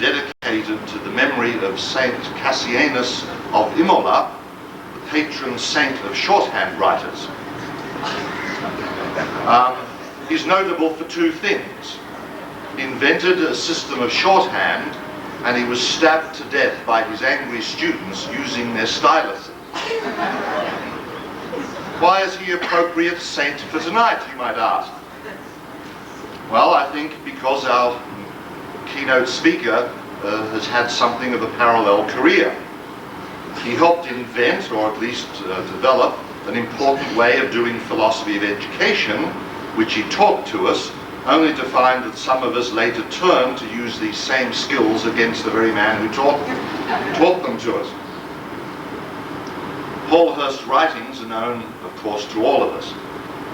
dedicated to the memory of Saint Cassianus of Imola, the patron saint of shorthand writers. He's notable for two things. He invented a system of shorthand, and he was stabbed to death by his angry students using their styluses. Why is he appropriate saint for tonight, you might ask? Well, I think because our keynote speaker has had something of a parallel career. He helped invent, or at least develop, an important way of doing philosophy of education, which he taught to us, only to find that some of us later turned to use these same skills against the very man who taught them to us. Paul Hirst's writings are known, of course, to all of us.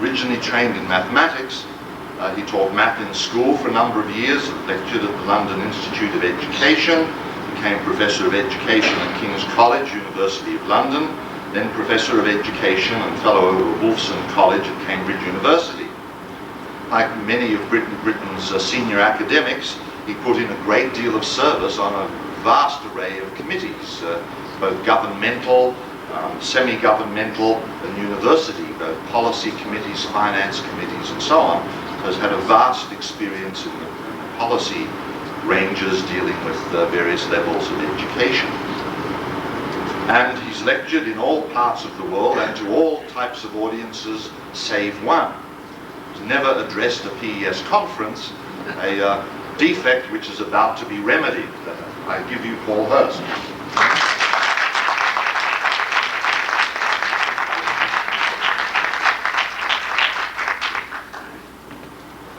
Originally trained in mathematics, he taught math in school for a number of years, lectured at the London Institute of Education, became Professor of Education at King's College, University of London, then Professor of Education and Fellow of Wolfson College at Cambridge University. Like many of Britain's senior academics, he put in a great deal of service on a vast array of committees, both governmental, semi-governmental and university, both policy committees, finance committees and so on, has had a vast experience in the policy ranges dealing with various levels of education. And he's lectured in all parts of the world and to all types of audiences save one. He's never addressed a PES conference, a defect which is about to be remedied. I give you Paul Hirst.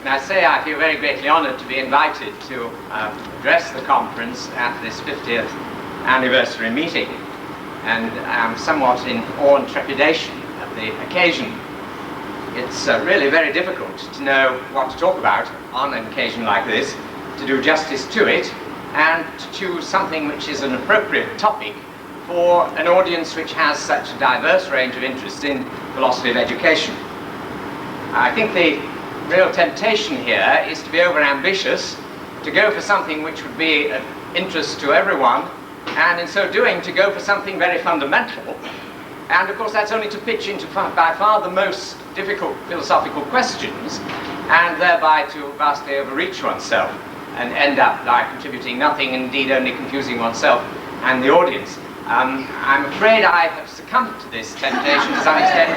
I say I feel very greatly honoured to be invited to address the conference at this 50th anniversary meeting, and I'm somewhat in awe and trepidation at the occasion. It's really very difficult to know what to talk about on an occasion like this, to do justice to it, and to choose something which is an appropriate topic for an audience which has such a diverse range of interests in philosophy of education. I think the real temptation here is to be over-ambitious, to go for something which would be of interest to everyone, and in so doing to go for something very fundamental. And of course that's only to pitch into by far the most difficult philosophical questions, and thereby to vastly overreach oneself and end up by contributing nothing, indeed only confusing oneself and the audience. I'm afraid I have succumbed to this temptation to some extent,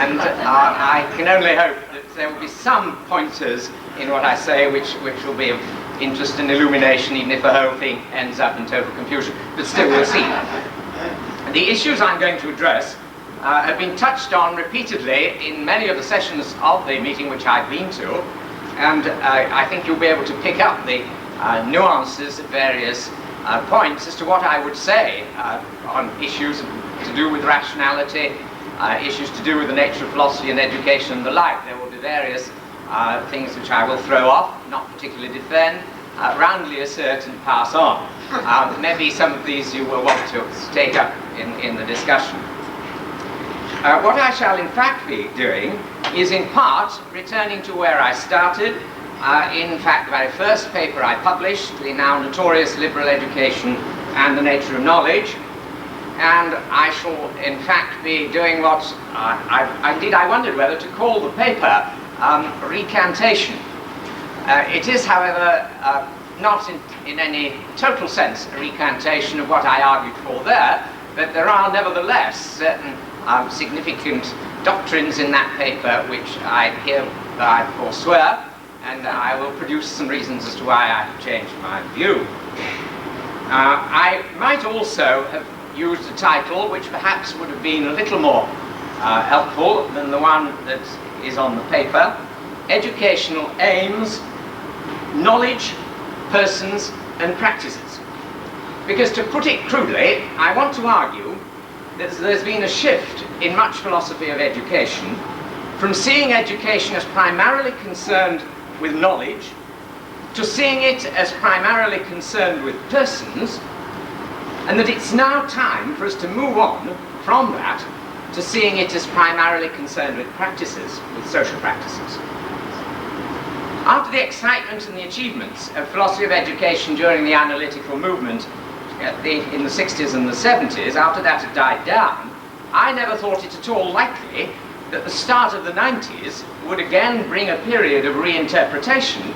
and I can only hope that there will be some pointers in what I say which will be of interest and illumination, even if the whole thing ends up in total confusion. But still, we'll see. The issues I'm going to address have been touched on repeatedly in many of the sessions of the meeting which I've been to, and I think you'll be able to pick up the nuances at various points as to what I would say on issues to do with rationality, issues to do with the nature of philosophy and education and the like. There will be various things which I will throw off, not particularly defend, roundly assert and pass on. Maybe some of these you will want to take up in the discussion. What I shall in fact be doing is in part returning to where I started. In fact, the very first paper I published, the now notorious Liberal Education and the Nature of Knowledge, and I shall in fact be doing what I wondered whether to call the paper recantation. It is, however, not in any total sense a recantation of what I argued for there, but there are nevertheless certain significant doctrines in that paper which I hereby forswear, and I will produce some reasons as to why I have changed my view. I might also have used a title which perhaps would have been a little more helpful than the one that is on the paper: Educational Aims, Knowledge, Persons and Practices. Because to put it crudely, I want to argue that there's been a shift in much philosophy of education from seeing education as primarily concerned with knowledge to seeing it as primarily concerned with persons, and that it's now time for us to move on from that to seeing it as primarily concerned with practices, with social practices. After the excitement and the achievements of philosophy of education during the analytical movement in the 60s and the 70s, after that had died down, I never thought it at all likely that the start of the 90s would again bring a period of reinterpretation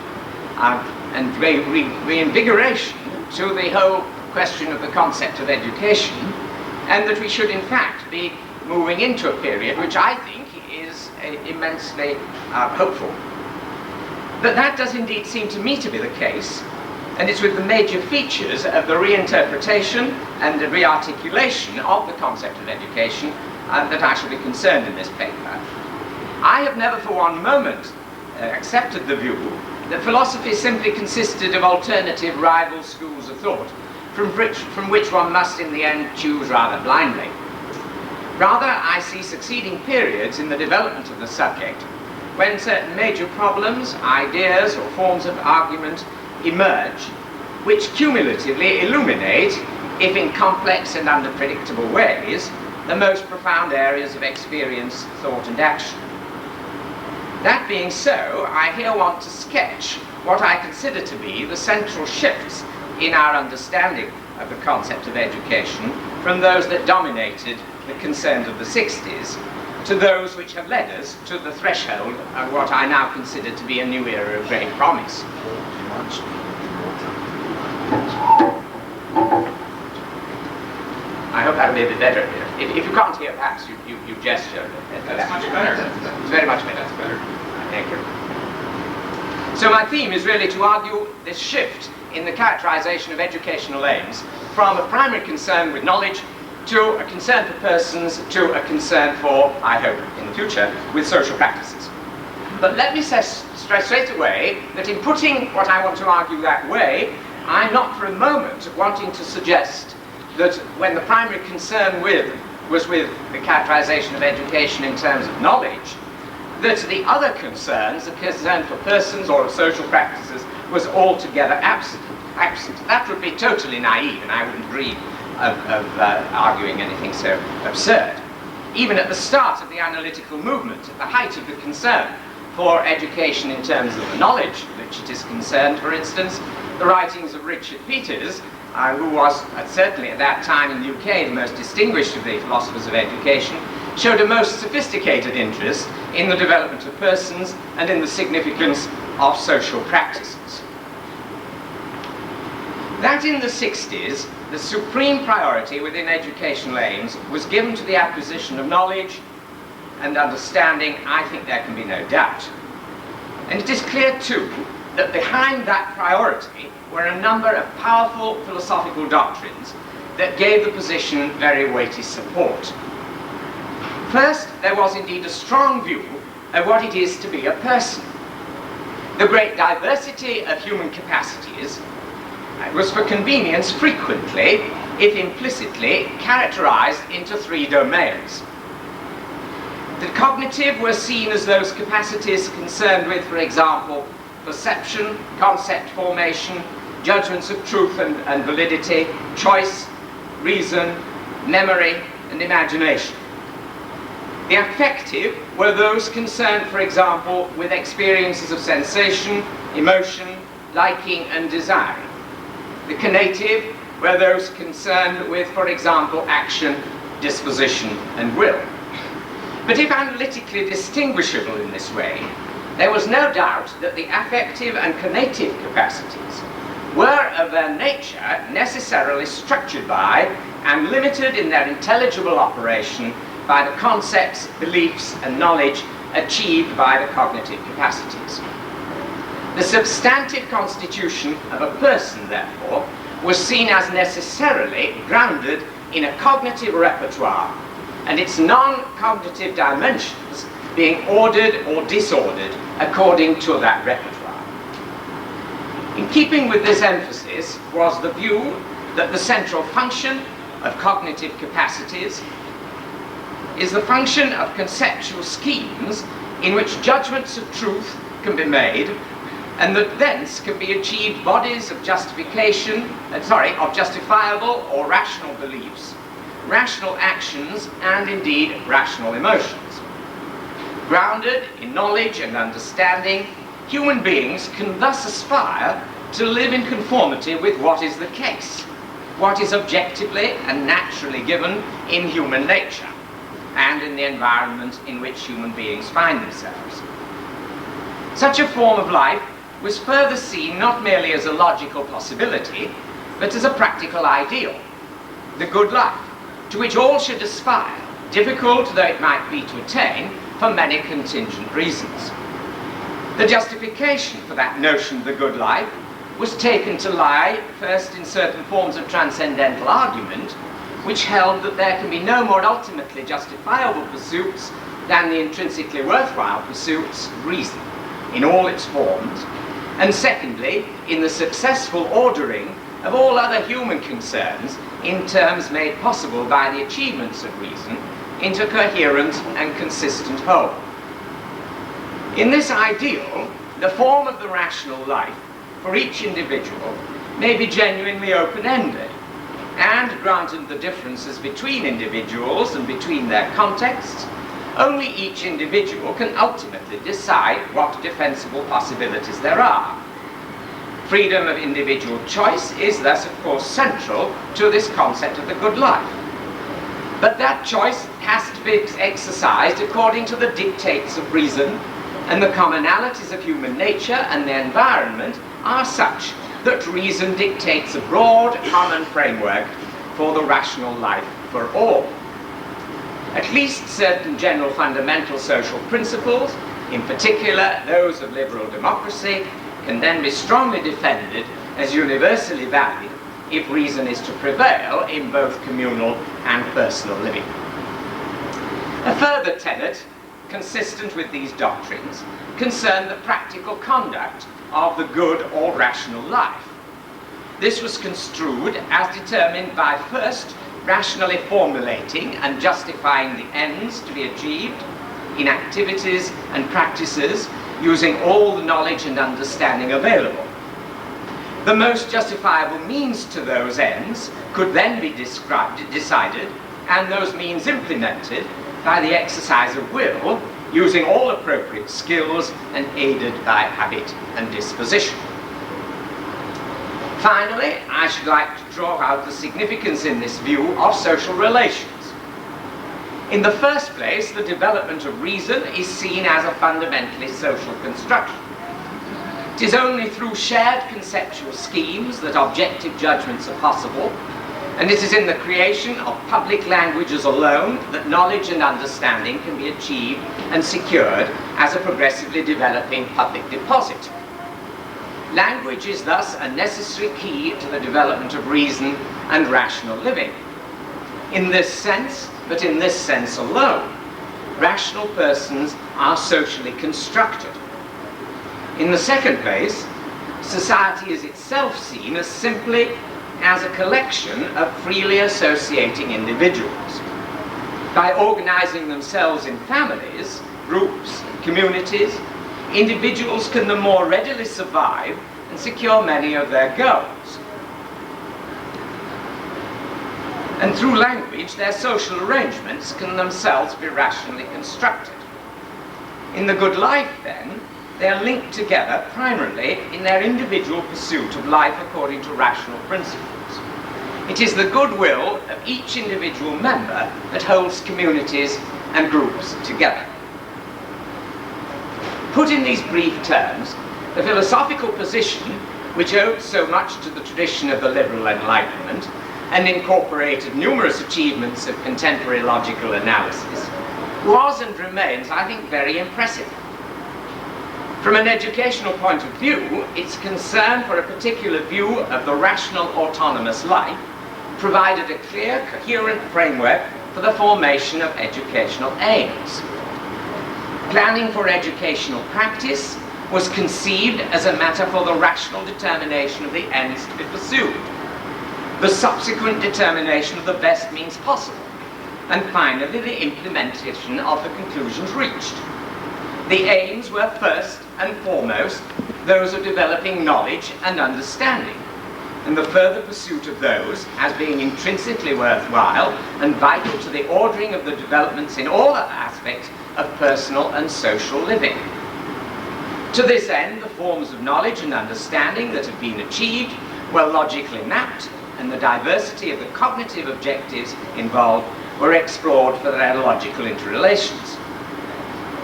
and reinvigoration to the whole question of the concept of education, and that we should in fact be moving into a period which I think is immensely hopeful. But that does indeed seem to me to be the case, and it's with the major features of the reinterpretation and the rearticulation of the concept of education that I shall be concerned in this paper. I have never for one moment accepted the view that philosophy simply consisted of alternative rival schools of thought, from which one must in the end choose rather blindly. Rather, I see succeeding periods in the development of the subject when certain major problems, ideas, or forms of argument emerge, which cumulatively illuminate, if in complex and unpredictable ways, the most profound areas of experience, thought, and action. That being so, I here want to sketch what I consider to be the central shifts in our understanding of the concept of education from those that dominated the concerns of the 60s to those which have led us to the threshold of what I now consider to be a new era of great promise. I hope that'll be a bit better here. If you can't hear, perhaps you gesture. That's much better. It's very much better. That's better. Thank you. So my theme is really to argue this shift in the characterization of educational aims from a primary concern with knowledge to a concern for persons to a concern for, I hope, in the future, with social practices. But let me stress straight away that in putting what I want to argue that way, I'm not for a moment wanting to suggest that when the primary concern was with the characterization of education in terms of knowledge, that the other concerns, the concern for persons or of social practices, was altogether absent. That would be totally naive, and I wouldn't dream of arguing anything so absurd. Even at the start of the analytical movement, at the height of the concern for education in terms of the knowledge which it is concerned, for instance, the writings of Richard Peters, who was certainly at that time in the UK the most distinguished of the philosophers of education, showed a most sophisticated interest in the development of persons and in the significance of social practices. That in the 60s, the supreme priority within educational aims was given to the acquisition of knowledge and understanding, I think there can be no doubt. And it is clear too that behind that priority were a number of powerful philosophical doctrines that gave the position very weighty support. First, there was indeed a strong view of what it is to be a person. The great diversity of human capacities was for convenience frequently, if implicitly, characterized into three domains. The cognitive were seen as those capacities concerned with, for example, perception, concept formation, judgments of truth and validity, choice, reason, memory, and imagination. The affective were those concerned, for example, with experiences of sensation, emotion, liking, and desiring. The conative were those concerned with, for example, action, disposition, and will. But if analytically distinguishable in this way, there was no doubt that the affective and conative capacities were of their nature necessarily structured by and limited in their intelligible operation by the concepts, beliefs, and knowledge achieved by the cognitive capacities. The substantive constitution of a person, therefore, was seen as necessarily grounded in a cognitive repertoire, and its non-cognitive dimensions being ordered or disordered according to that repertoire. In keeping with this emphasis was the view that the central function of cognitive capacities is the function of conceptual schemes in which judgments of truth can be made, and that thence can be achieved bodies of of justifiable or rational beliefs, rational actions, and indeed rational emotions. Grounded in knowledge and understanding, human beings can thus aspire to live in conformity with what is the case, what is objectively and naturally given in human nature and in the environment in which human beings find themselves. Such a form of life was further seen not merely as a logical possibility, but as a practical ideal, the good life, to which all should aspire, difficult though it might be to attain for many contingent reasons. The justification for that notion of the good life was taken to lie first in certain forms of transcendental argument, which held that there can be no more ultimately justifiable pursuits than the intrinsically worthwhile pursuits of reason in all its forms, and secondly, in the successful ordering of all other human concerns in terms made possible by the achievements of reason into a coherent and consistent whole. In this ideal, the form of the rational life for each individual may be genuinely open-ended, and granted the differences between individuals and between their contexts, only each individual can ultimately decide what defensible possibilities there are. Freedom of individual choice is thus, of course, central to this concept of the good life. But that choice has to be exercised according to the dictates of reason, and the commonalities of human nature and the environment are such that reason dictates a broad, common framework for the rational life for all. At least certain general fundamental social principles, in particular those of liberal democracy, can then be strongly defended as universally valid if reason is to prevail in both communal and personal living. A further tenet, consistent with these doctrines, concerned the practical conduct of the good or rational life. This was construed as determined by first rationally formulating and justifying the ends to be achieved in activities and practices using all the knowledge and understanding available. The most justifiable means to those ends could then be decided, and those means implemented by the exercise of will, using all appropriate skills and aided by habit and disposition. Finally, I should like to draw out the significance in this view of social relations. In the first place, the development of reason is seen as a fundamentally social construction. It is only through shared conceptual schemes that objective judgments are possible, and it is in the creation of public languages alone that knowledge and understanding can be achieved and secured as a progressively developing public deposit. Language is thus a necessary key to the development of reason and rational living. In this sense, but in this sense alone, rational persons are socially constructed. In the second place, society is itself seen as simply as a collection of freely associating individuals. By organizing themselves in families, groups, communities, individuals can the more readily survive and secure many of their goals. And through language, their social arrangements can themselves be rationally constructed. In the good life, then, they are linked together primarily in their individual pursuit of life according to rational principles. It is the goodwill of each individual member that holds communities and groups together. Put in these brief terms, the philosophical position, which owed so much to the tradition of the liberal Enlightenment and incorporated numerous achievements of contemporary logical analysis, was and remains, I think, very impressive. From an educational point of view, its concern for a particular view of the rational autonomous life provided a clear, coherent framework for the formation of educational aims. Planning for educational practice was conceived as a matter for the rational determination of the ends to be pursued, the subsequent determination of the best means possible, and finally the implementation of the conclusions reached. The aims were first and foremost those of developing knowledge and understanding, and the further pursuit of those as being intrinsically worthwhile and vital to the ordering of the developments in all aspects of personal and social living. To this end, the forms of knowledge and understanding that have been achieved were logically mapped, and the diversity of the cognitive objectives involved were explored for their logical interrelations.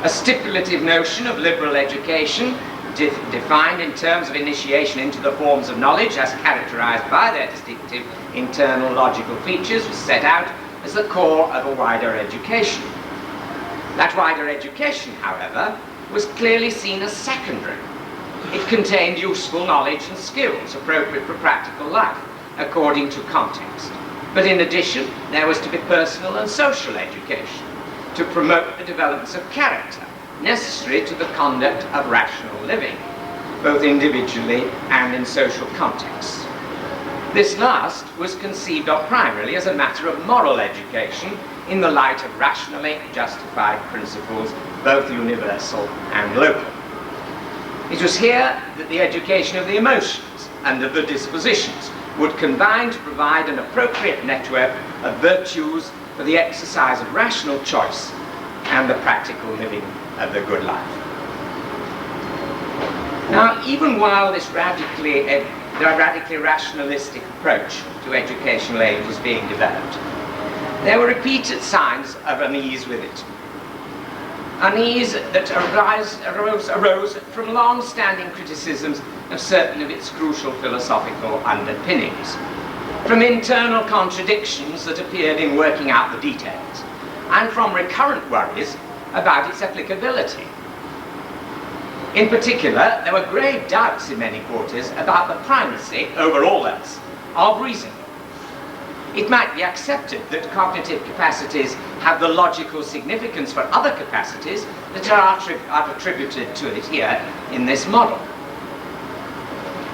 A stipulative notion of liberal education, defined in terms of initiation into the forms of knowledge as characterized by their distinctive internal logical features, was set out as the core of a wider education. That wider education, however, was clearly seen as secondary. It contained useful knowledge and skills appropriate for practical life, according to context. But in addition, there was to be personal and social education, to promote the developments of character necessary to the conduct of rational living, both individually and in social contexts. This last was conceived of primarily as a matter of moral education in the light of rationally justified principles, both universal and local. It was here that the education of the emotions and of the dispositions would combine to provide an appropriate network of virtues for the exercise of rational choice and the practical living of the good life. Now, even while this radically rationalistic approach to educational aid was being developed, there were repeated signs of unease with it. Unease that arose from long-standing criticisms of certain of its crucial philosophical underpinnings, from internal contradictions that appeared in working out the details, and from recurrent worries about its applicability. In particular, there were grave doubts in many quarters about the primacy, over all else, of reason. It might be accepted that cognitive capacities have the logical significance for other capacities that are attributed to it here in this model.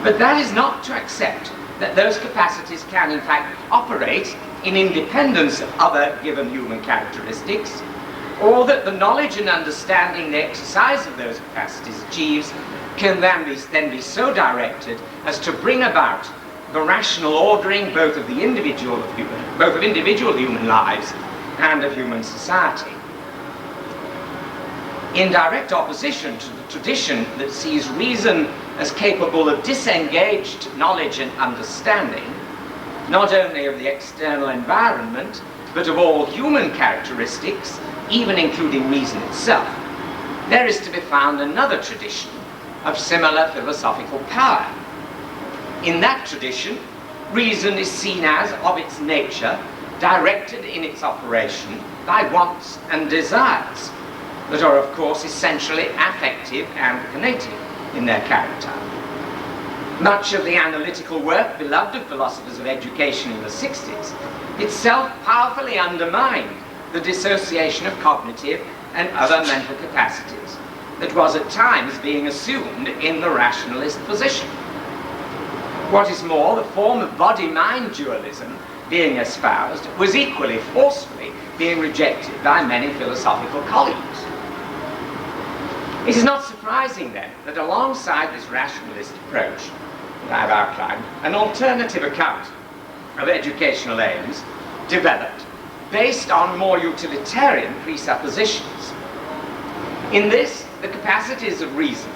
But that is not to accept that those capacities can in fact operate in independence of other given human characteristics, or that the knowledge and understanding the exercise of those capacities achieves can then be so directed as to bring about the rational ordering both of individual human lives and of human society. In direct opposition to the tradition that sees reason as capable of disengaged knowledge and understanding, not only of the external environment, but of all human characteristics, even including reason itself, there is to be found another tradition of similar philosophical power. In that tradition, reason is seen as, of its nature, directed in its operation by wants and desires that are, of course, essentially affective and conative in their character. Much of the analytical work beloved of philosophers of education in the 60s itself powerfully undermined the dissociation of cognitive and other mental capacities that was at times being assumed in the rationalist position. What is more, the form of body-mind dualism being espoused was equally forcefully being rejected by many philosophical colleagues. It is not surprising then that alongside this rationalist approach that I have outlined, an alternative account of educational aims developed based on more utilitarian presuppositions. In this, the capacities of reason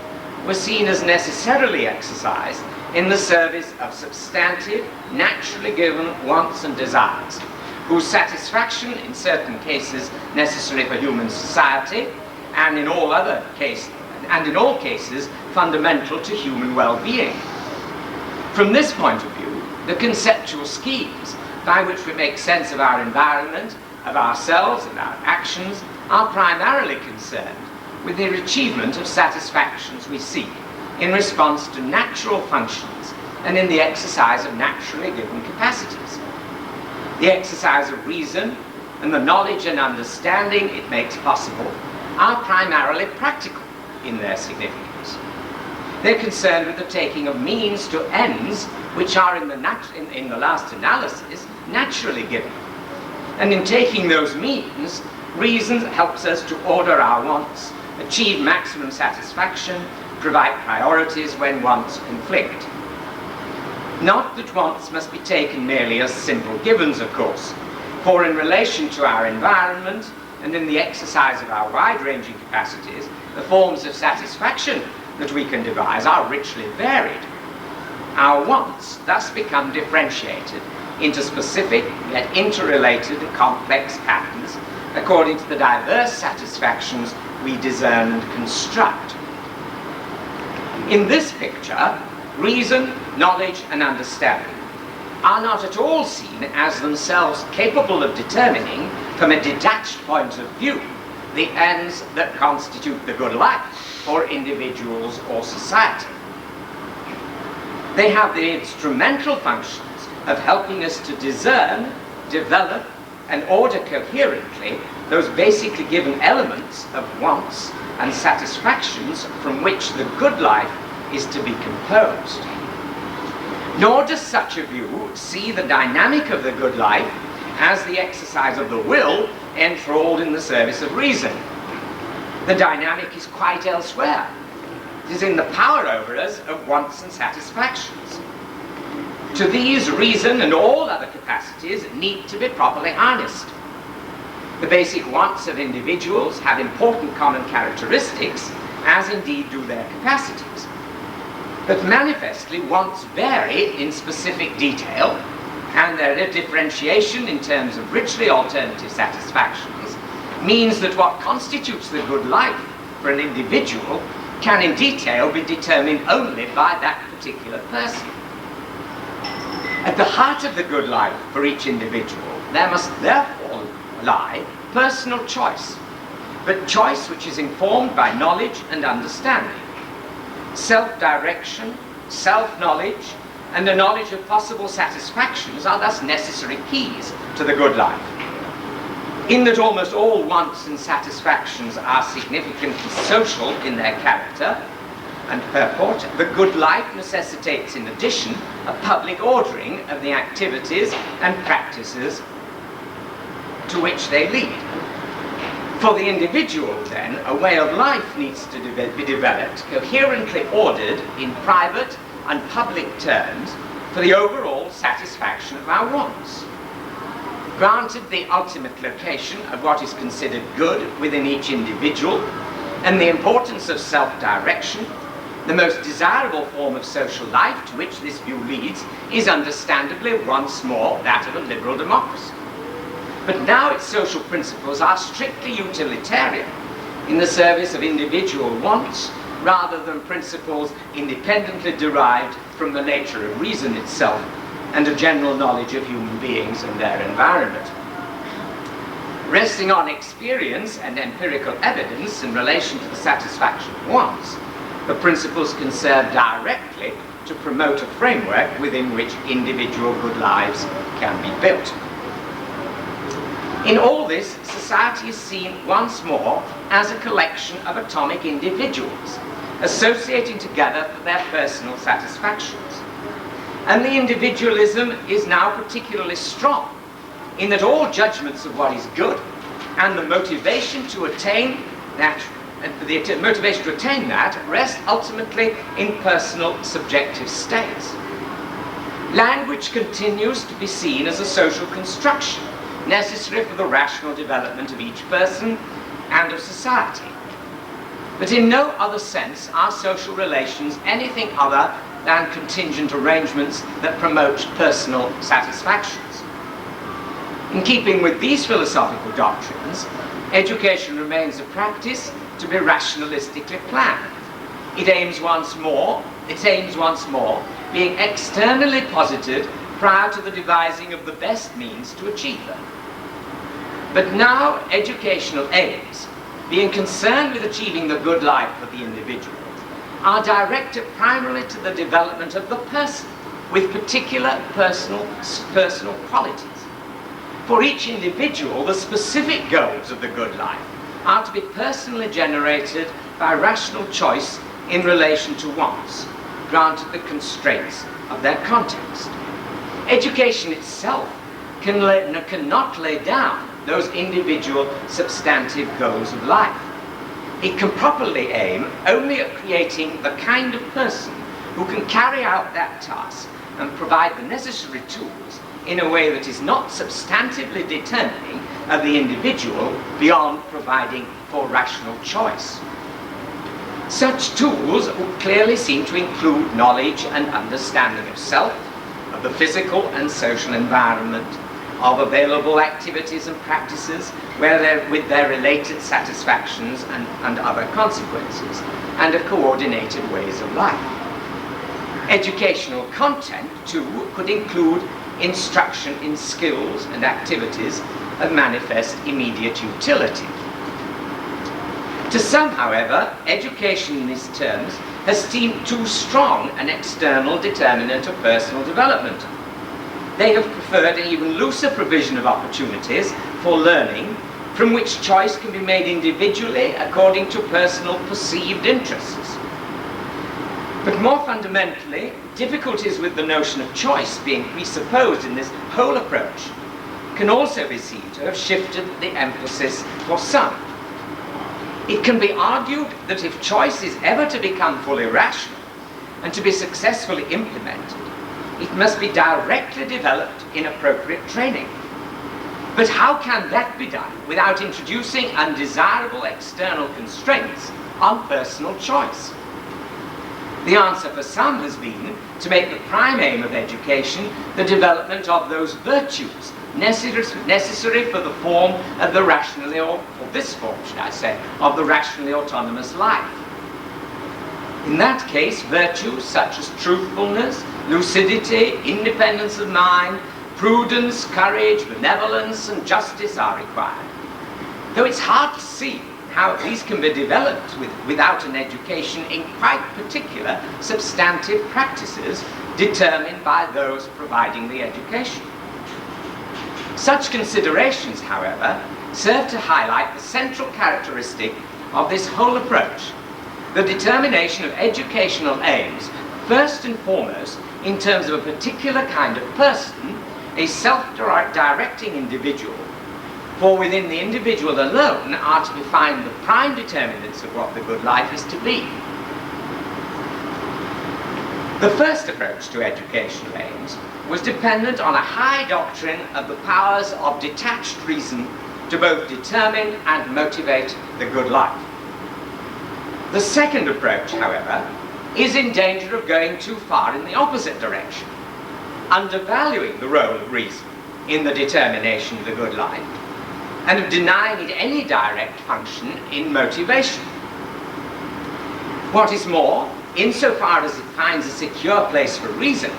were seen as necessarily exercised in the service of substantive, naturally given wants and desires, whose satisfaction in certain cases necessary for human society, and in all cases fundamental to human well-being. From this point of view, the conceptual schemes by which we make sense of our environment, of ourselves and our actions, are primarily concerned with the achievement of satisfactions we seek in response to natural functions and in the exercise of naturally given capacities. The exercise of reason and the knowledge and understanding it makes possible are primarily practical in their significance. They're concerned with the taking of means to ends which are in the last analysis naturally given. And in taking those means, reason helps us to order our wants, achieve maximum satisfaction, provide priorities when wants conflict. Not that wants must be taken merely as simple givens, of course, for in relation to our environment and in the exercise of our wide-ranging capacities, the forms of satisfaction that we can devise are richly varied. Our wants thus become differentiated into specific yet interrelated complex patterns according to the diverse satisfactions we discern and construct. In this picture, reason, knowledge, and understanding are not at all seen as themselves capable of determining, from a detached point of view, the ends that constitute the good life for individuals or society. They have the instrumental functions of helping us to discern, develop, and order coherently those basically given elements of wants and satisfactions from which the good life is to be composed. Nor does such a view see the dynamic of the good life as the exercise of the will enthralled in the service of reason. The dynamic is quite elsewhere. It is in the power over us of wants and satisfactions. To these, reason and all other capacities need to be properly harnessed. The basic wants of individuals have important common characteristics, as indeed do their capacities. But manifestly, wants vary in specific detail, and their differentiation in terms of richly alternative satisfactions means that what constitutes the good life for an individual can in detail be determined only by that particular person. At the heart of the good life for each individual, there must therefore lie personal choice, but choice which is informed by knowledge and understanding. Self-direction, self-knowledge, and a knowledge of possible satisfactions are thus necessary keys to the good life. In that almost all wants and satisfactions are significantly social in their character and purport, the good life necessitates in addition a public ordering of the activities and practices to which they lead. For the individual, then, a way of life needs to be developed, coherently ordered in private and public terms for the overall satisfaction of our wants. Granted the ultimate location of what is considered good within each individual and the importance of self-direction, the most desirable form of social life to which this view leads is understandably once more that of a liberal democracy. But now its social principles are strictly utilitarian in the service of individual wants rather than principles independently derived from the nature of reason itself and a general knowledge of human beings and their environment. Resting on experience and empirical evidence in relation to the satisfaction of wants, the principles can serve directly to promote a framework within which individual good lives can be built. In all this, society is seen once more as a collection of atomic individuals, associating together for their personal satisfactions. And the individualism is now particularly strong, in that all judgments of what is good and the motivation to attain that rest ultimately in personal subjective states. Language continues to be seen as a social construction necessary for the rational development of each person and of society. But in no other sense are social relations anything other than contingent arrangements that promote personal satisfactions. In keeping with these philosophical doctrines, education remains a practice to be rationalistically planned. It aims once more being externally posited prior to the devising of the best means to achieve them. But now educational aims, being concerned with achieving the good life of the individual, are directed primarily to the development of the person with particular personal qualities. For each individual, the specific goals of the good life are to be personally generated by rational choice in relation to wants, granted the constraints of their context. Education itself cannot lay down those individual substantive goals of life. It can properly aim only at creating the kind of person who can carry out that task and provide the necessary tools in a way that is not substantively determining of the individual beyond providing for rational choice. Such tools would clearly seem to include knowledge and understanding of self, of the physical and social environment, of available activities and practices with their related satisfactions and other consequences, and of coordinated ways of life. Educational content, too, could include instruction in skills and activities of manifest immediate utility. To some, however, education in these terms has seemed too strong an external determinant of personal development. They have preferred an even looser provision of opportunities for learning, from which choice can be made individually according to personal perceived interests. But more fundamentally, difficulties with the notion of choice being presupposed in this whole approach can also be seen to have shifted the emphasis for some. It can be argued that if choice is ever to become fully rational and to be successfully implemented, it must be directly developed in appropriate training. But how can that be done without introducing undesirable external constraints on personal choice? The answer for some has been to make the prime aim of education the development of those virtues necessary for the form of the rationally, or this form, should I say, of the rationally autonomous life. In that case, virtues such as truthfulness, lucidity, independence of mind, prudence, courage, benevolence, and justice are required. Though it's hard to see how these can be developed without an education in quite particular substantive practices determined by those providing the education. Such considerations, however, serve to highlight the central characteristic of this whole approach, the determination of educational aims, first and foremost in terms of a particular kind of person, a self-directing individual, for within the individual alone are to be found the prime determinants of what the good life is to be. The first approach to educational aims was dependent on a high doctrine of the powers of detached reason to both determine and motivate the good life. The second approach, however, is in danger of going too far in the opposite direction, undervaluing the role of reason in the determination of the good life, and of denying it any direct function in motivation. What is more, insofar as it finds a secure place for reason,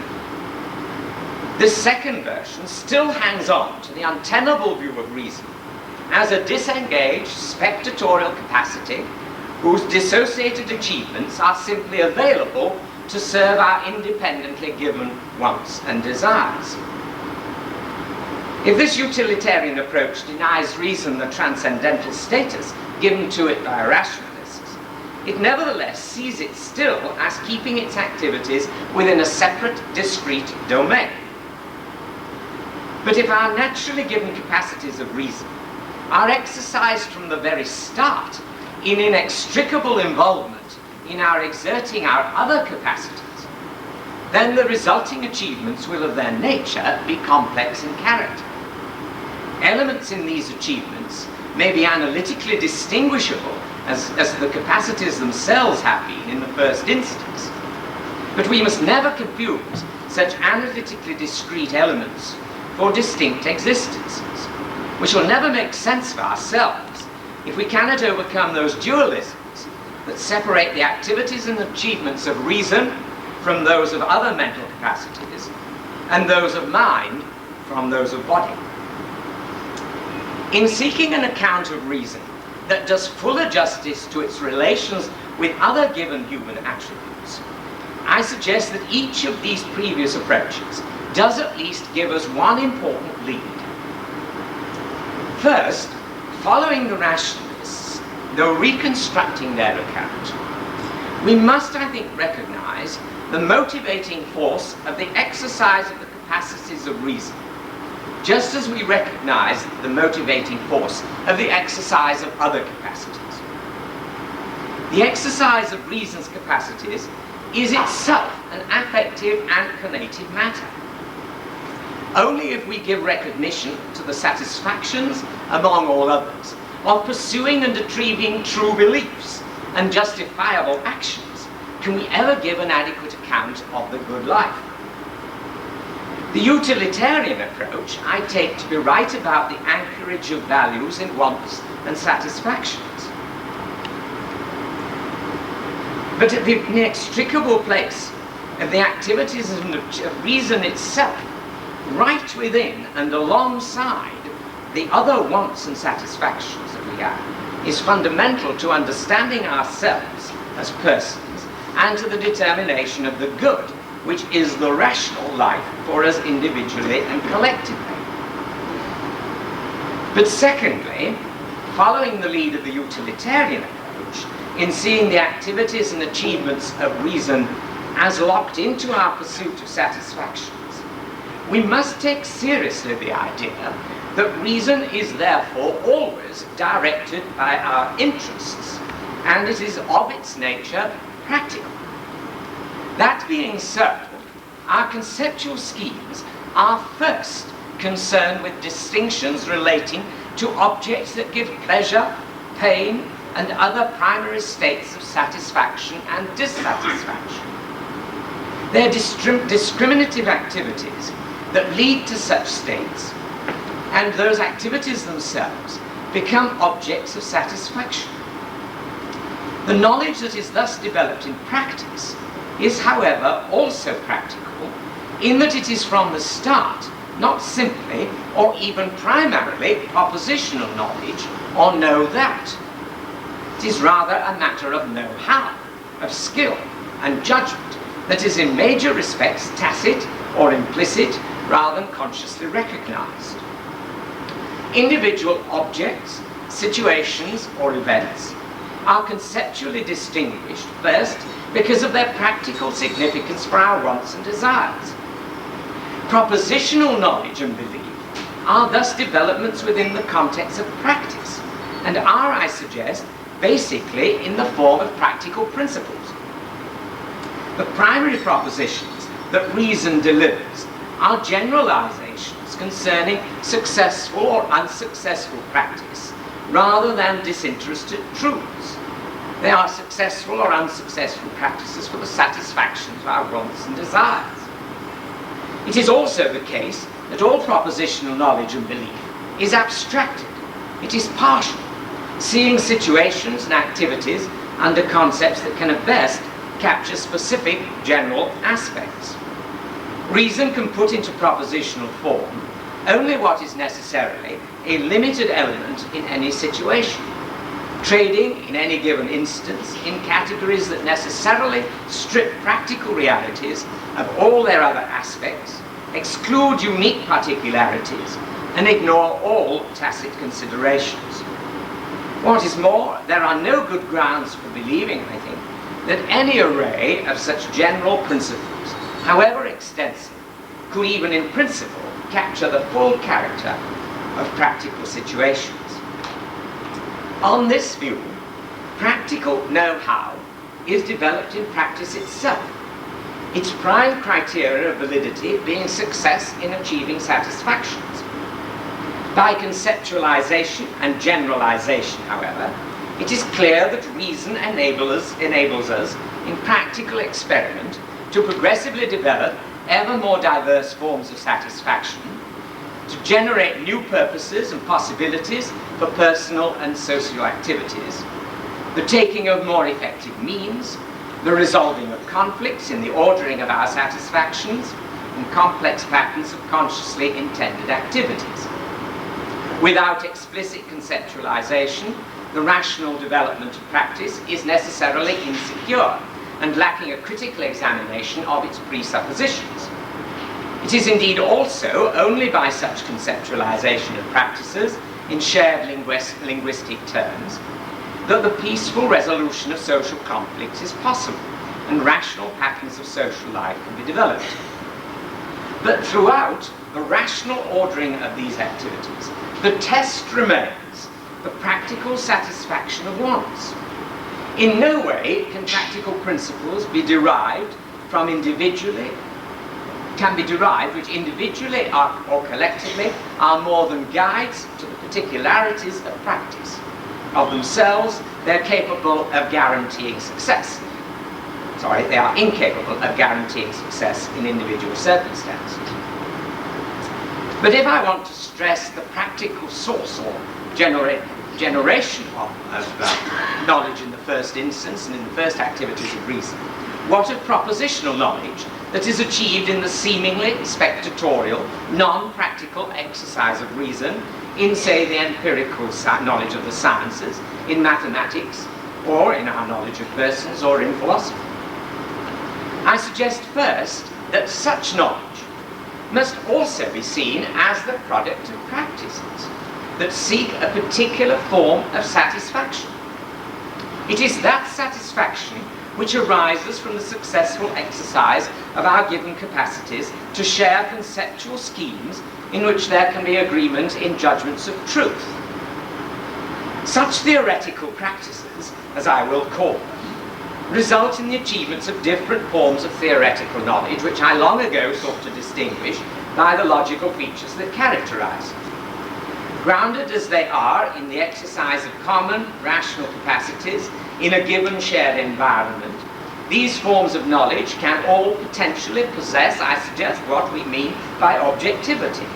this second version still hangs on to the untenable view of reason as a disengaged spectatorial capacity whose dissociated achievements are simply available to serve our independently given wants and desires. If this utilitarian approach denies reason the transcendental status given to it by rationalists, it nevertheless sees it still as keeping its activities within a separate, discrete domain. But if our naturally given capacities of reason are exercised from the very start in inextricable involvement in our exerting our other capacities, then the resulting achievements will of their nature be complex in character. Elements in these achievements may be analytically distinguishable as the capacities themselves have been in the first instance. But we must never confuse such analytically discrete elements for distinct existences. We shall never make sense of ourselves if we cannot overcome those dualisms that separate the activities and achievements of reason from those of other mental capacities, and those of mind from those of body. In seeking an account of reason that does fuller justice to its relations with other given human attributes, I suggest that each of these previous approaches does at least give us one important lead. First, following the rationalists, though reconstructing their account, we must, I think, recognize the motivating force of the exercise of the capacities of reason, just as we recognize the motivating force of the exercise of other capacities. The exercise of reason's capacities is itself an affective and conative matter. Only if we give recognition to the satisfactions, among all others, of pursuing and retrieving true beliefs and justifiable actions can we ever give an adequate account of the good life. The utilitarian approach I take to be right about the anchorage of values in wants and satisfactions. But at the inextricable place of the activities of reason itself, right within and alongside the other wants and satisfactions that we have, is fundamental to understanding ourselves as persons and to the determination of the good, which is the rational life for us individually and collectively. But secondly, following the lead of the utilitarian approach, in seeing the activities and achievements of reason as locked into our pursuit of satisfactions, we must take seriously the idea that reason is therefore always directed by our interests, and it is of its nature practical. That being so, our conceptual schemes are first concerned with distinctions relating to objects that give pleasure, pain, and other primary states of satisfaction and dissatisfaction. They're discriminative activities that lead to such states, and those activities themselves become objects of satisfaction. The knowledge that is thus developed in practice is, however, also practical in that it is from the start not simply or even primarily propositional knowledge or know that. It is rather a matter of know-how, of skill and judgment that is in major respects tacit or implicit rather than consciously recognized. Individual objects, situations or events are conceptually distinguished first because of their practical significance for our wants and desires. Propositional knowledge and belief are thus developments within the context of practice and are, I suggest, basically in the form of practical principles. The primary propositions that reason delivers are generalizations concerning successful or unsuccessful practice rather than disinterested truths. They are successful or unsuccessful practices for the satisfaction of our wants and desires. It is also the case that all propositional knowledge and belief is abstracted. It is partial, seeing situations and activities under concepts that can at best capture specific general aspects. Reason can put into propositional form only what is necessarily a limited element in any situation, trading in any given instance in categories that necessarily strip practical realities of all their other aspects, exclude unique particularities, and ignore all tacit considerations. What is more, there are no good grounds for believing, I think, that any array of such general principles, however extensive, could even in principle capture the full character of practical situations. On this view, practical know-how is developed in practice itself, its prime criteria of validity being success in achieving satisfactions. By conceptualization and generalization, however, it is clear that reason enables us in practical experiment to progressively develop ever more diverse forms of satisfaction, to generate new purposes and possibilities for personal and social activities, the taking of more effective means, the resolving of conflicts in the ordering of our satisfactions, and complex patterns of consciously intended activities. Without explicit conceptualization, the rational development of practice is necessarily insecure and lacking a critical examination of its presuppositions. It is indeed also only by such conceptualization of practices in shared linguistic terms that the peaceful resolution of social conflicts is possible and rational patterns of social life can be developed. But throughout the rational ordering of these activities, the test remains the practical satisfaction of wants. In no way can practical principles be derived from which individually or collectively are more than guides to the particularities of practice. of themselves, they're capable of guaranteeing success. Sorry, they are incapable of guaranteeing success in individual circumstances. But if I want to stress the practical source or generation of knowledge in the first instance and in the first activities of reason, what of propositional knowledge that is achieved in the seemingly spectatorial, non-practical exercise of reason in, say, the empirical knowledge of the sciences, in mathematics, or in our knowledge of persons, or in philosophy? I suggest first that such knowledge must also be seen as the product of practices that seek a particular form of satisfaction. It is that satisfaction which arises from the successful exercise of our given capacities to share conceptual schemes in which there can be agreement in judgments of truth. Such theoretical practices, as I will call them, result in the achievements of different forms of theoretical knowledge, which I long ago sought to distinguish by the logical features that characterize them. Grounded as they are in the exercise of common rational capacities in a given shared environment, these forms of knowledge can all potentially possess, I suggest, what we mean by objectivity,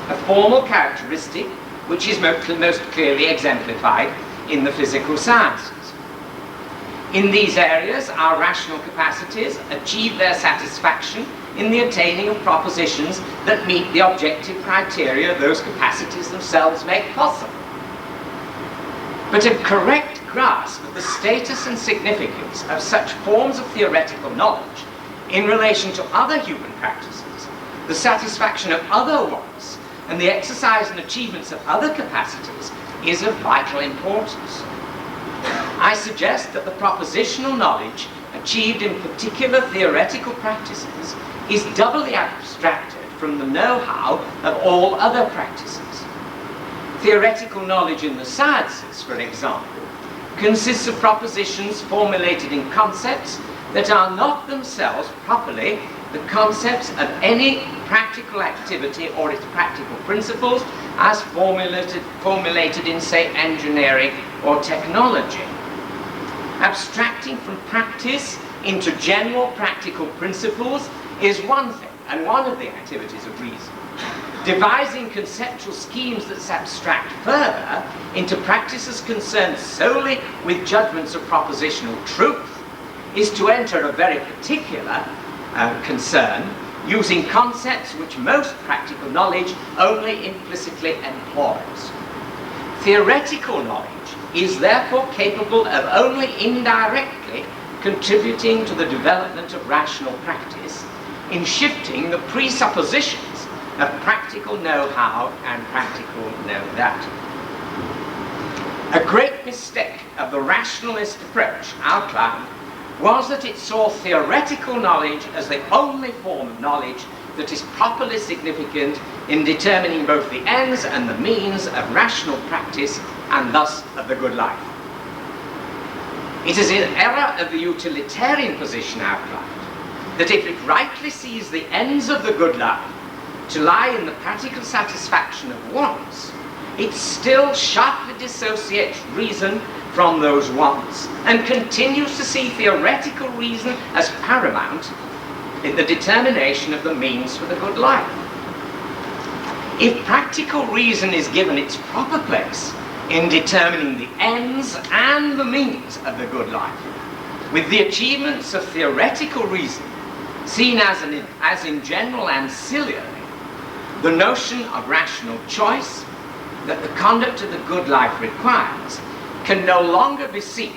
a formal characteristic which is most clearly exemplified in the physical sciences. In these areas, our rational capacities achieve their satisfaction in the attaining of propositions that meet the objective criteria those capacities themselves make possible. But a correct grasp of the status and significance of such forms of theoretical knowledge in relation to other human practices, the satisfaction of other wants, and the exercise and achievements of other capacities is of vital importance. I suggest that the propositional knowledge achieved in particular theoretical practices is doubly abstracted from the know-how of all other practices. Theoretical knowledge in the sciences, for example, consists of propositions formulated in concepts that are not themselves properly the concepts of any practical activity or its practical principles as formulated in, say, engineering or technology. Abstracting from practice into general practical principles is one thing, and one of the activities of reason. Devising conceptual schemes that abstract further into practices concerned solely with judgments of propositional truth is to enter a very particular concern, using concepts which most practical knowledge only implicitly employs. Theoretical knowledge is therefore capable of only indirectly contributing to the development of rational practice in shifting the presuppositions of practical know-how and practical know-that. A great mistake of the rationalist approach outlined was that it saw theoretical knowledge as the only form of knowledge that is properly significant in determining both the ends and the means of rational practice and thus of the good life. It is an error of the utilitarian position outlined that if it rightly sees the ends of the good life to lie in the practical satisfaction of wants, it still sharply dissociates reason from those wants and continues to see theoretical reason as paramount in the determination of the means for the good life. If practical reason is given its proper place in determining the ends and the means of the good life, with the achievements of theoretical reason seen as in general ancillary, the notion of rational choice that the conduct of the good life requires can no longer be seen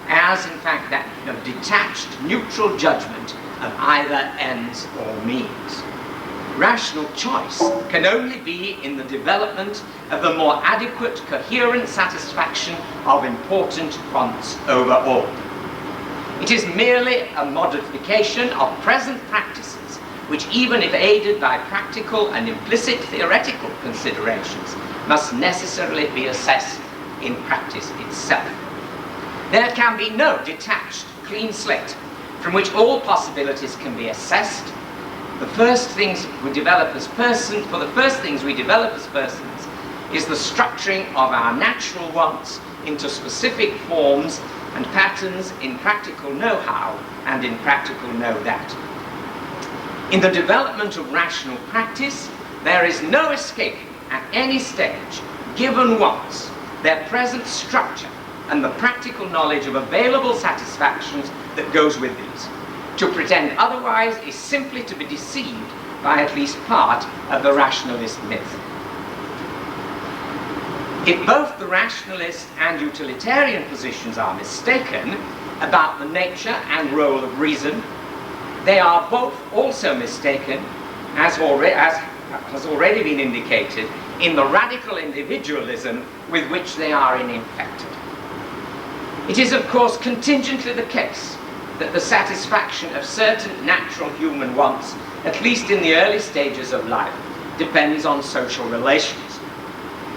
as, in fact, that of detached, neutral judgment of either ends or means. Rational choice can only be in the development of the more adequate, coherent satisfaction of important wants over all. It is merely a modification of present practices, which, even if aided by practical and implicit theoretical considerations, must necessarily be assessed in practice itself. There can be no detached, clean slate from which all possibilities can be assessed. The first things we develop as persons is the structuring of our natural wants into specific forms and patterns in practical know-how and in practical know-that. In the development of rational practice, there is no escaping at any stage, given once their present structure and the practical knowledge of available satisfactions that goes with these. To pretend otherwise is simply to be deceived by at least part of the rationalist myth. If both the rationalist and utilitarian positions are mistaken about the nature and role of reason, they are both also mistaken, as has already been indicated, in the radical individualism with which they are infected. It is, of course, contingently the case that the satisfaction of certain natural human wants, at least in the early stages of life, depends on social relations.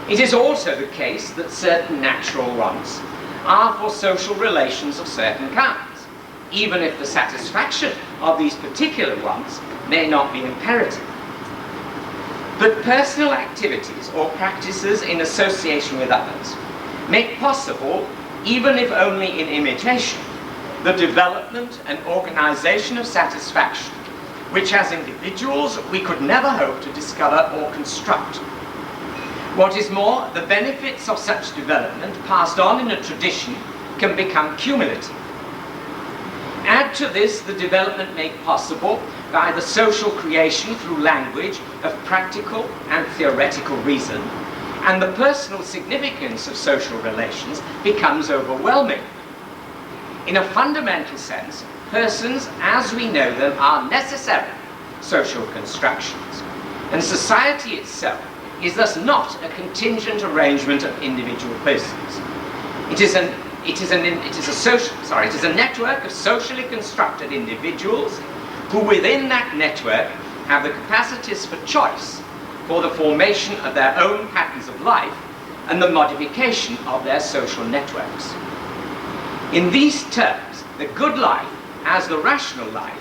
It is also the case that certain natural wants are for social relations of certain kinds, even if the satisfaction of these particular wants may not be imperative. But personal activities or practices in association with others make possible, even if only in imitation, the development and organization of satisfaction, which as individuals we could never hope to discover or construct. What is more, the benefits of such development passed on in a tradition can become cumulative. Add to this the development made possible by the social creation through language of practical and theoretical reason, and the personal significance of social relations becomes overwhelming. In a fundamental sense, persons as we know them are necessarily social constructions, and society itself is thus not a contingent arrangement of individual persons. It is a network of socially constructed individuals who within that network have the capacities for choice, for the formation of their own patterns of life and the modification of their social networks. In these terms, the good life, as the rational life,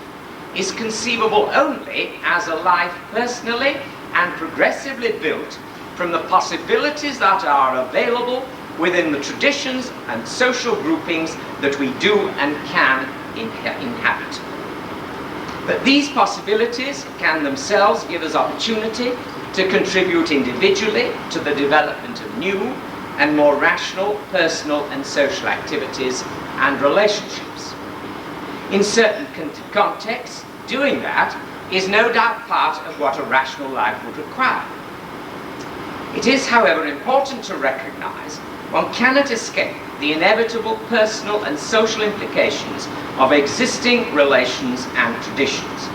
is conceivable only as a life personally and progressively built from the possibilities that are available within the traditions and social groupings that we do and can inhabit. But these possibilities can themselves give us opportunity to contribute individually to the development of new and more rational personal and social activities and relationships. In certain contexts, doing that is no doubt part of what a rational life would require. It is, however, important to recognize one cannot escape the inevitable personal and social implications of existing relations and traditions.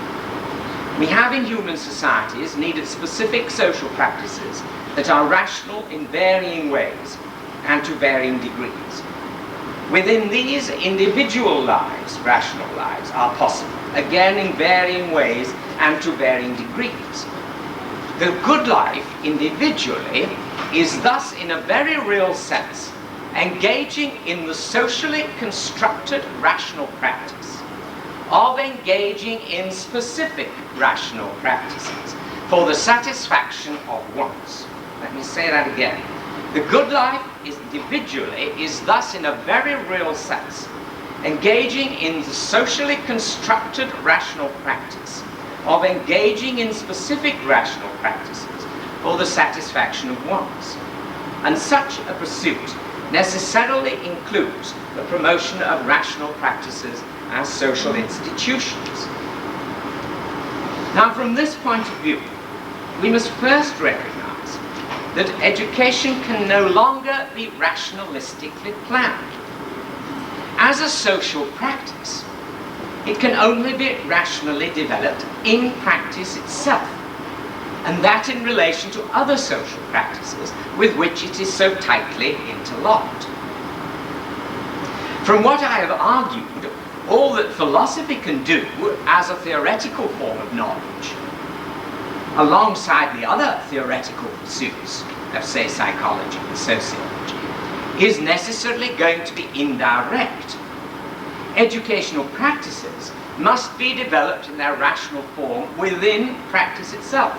We have in human societies needed specific social practices that are rational in varying ways and to varying degrees. Within these, individual lives, rational lives, are possible, again in varying ways and to varying degrees. The good life individually is thus in a very real sense engaging in the socially constructed rational practice of engaging in specific rational practices for the satisfaction of wants. Let me say that again. The good life individually is thus in a very real sense engaging in the socially constructed rational practice of engaging in specific rational practices for the satisfaction of wants. And such a pursuit necessarily includes the promotion of rational practices as social institutions. Now, from this point of view, we must first recognize that education can no longer be rationalistically planned. As a social practice, it can only be rationally developed in practice itself, and that in relation to other social practices with which it is so tightly interlocked. From what I have argued, all that philosophy can do as a theoretical form of knowledge, alongside the other theoretical pursuits of, say, psychology and sociology, is necessarily going to be indirect. Educational practices must be developed in their rational form within practice itself.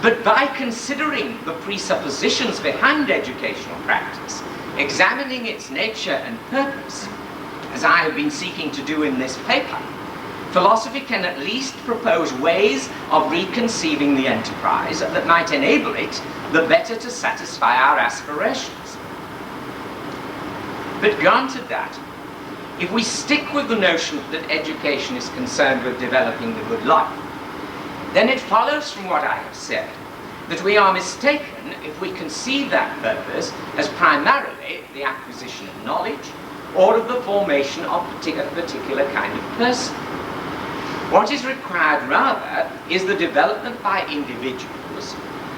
But by considering the presuppositions behind educational practice examining its nature and purpose, as I have been seeking to do in this paper, philosophy can at least propose ways of reconceiving the enterprise that might enable it the better to satisfy our aspirations. But granted that, if we stick with the notion that education is concerned with developing the good life, then it follows from what I have said that we are mistaken if we conceive that purpose as primarily the acquisition of knowledge or of the formation of a particular kind of person. What is required rather is the development by individuals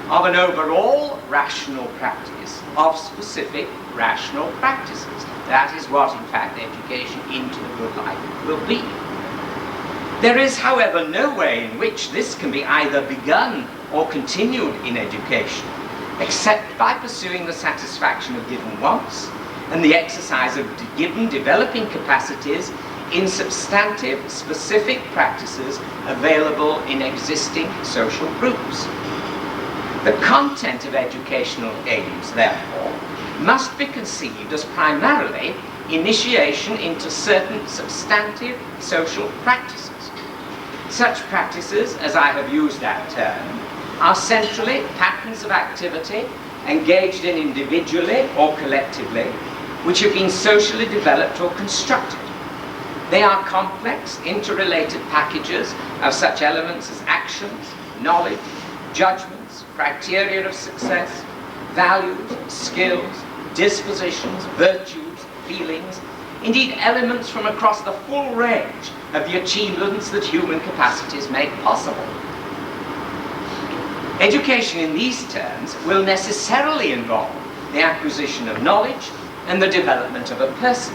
of an overall rational practice of specific rational practices. That is what, in fact, education into the good life will be. There is, however, no way in which this can be either begun or continued in education, except by pursuing the satisfaction of given wants and the exercise of given developing capacities in substantive, specific practices available in existing social groups. The content of educational aims, therefore, must be conceived as primarily initiation into certain substantive social practices. Such practices, as I have used that term, are centrally patterns of activity engaged in individually or collectively, which have been socially developed or constructed. They are complex, interrelated packages of such elements as actions, knowledge, judgments, criteria of success, values, skills, dispositions, virtues, feelings, indeed elements from across the full range of the achievements that human capacities make possible. Education in these terms will necessarily involve the acquisition of knowledge and the development of a person.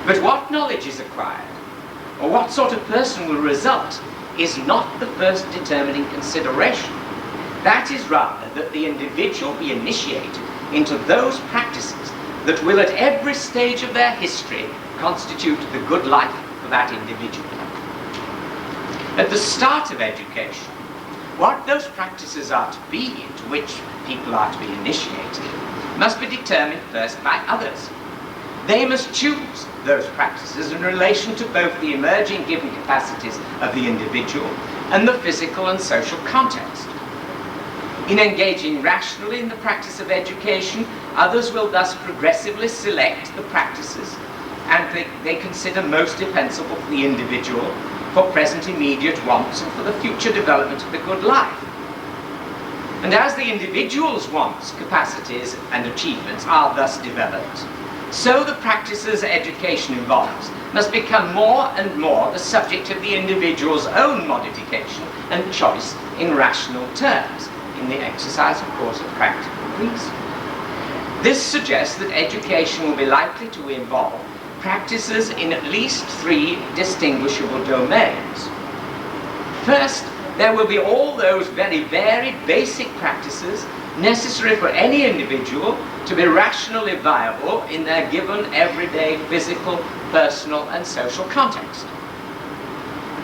But what knowledge is acquired, or what sort of person will result, is not the first determining consideration. That is rather that the individual be initiated into those practices that will at every stage of their history constitute the good life for that individual. At the start of education, what those practices are to be into which people are to be initiated must be determined first by others. They must choose those practices in relation to both the emerging given capacities of the individual and the physical and social context. In engaging rationally in the practice of education, others will thus progressively select the practices and they consider most defensible for the individual, for present immediate wants and for the future development of the good life. And as the individual's wants, capacities and achievements are thus developed, so the practices education involves must become more and more the subject of the individual's own modification and choice in rational terms, in the exercise, of course, of practical reason. This suggests that education will be likely to involve practices in at least three distinguishable domains. First, there will be all those very varied basic practices necessary for any individual to be rationally viable in their given everyday physical, personal and social context.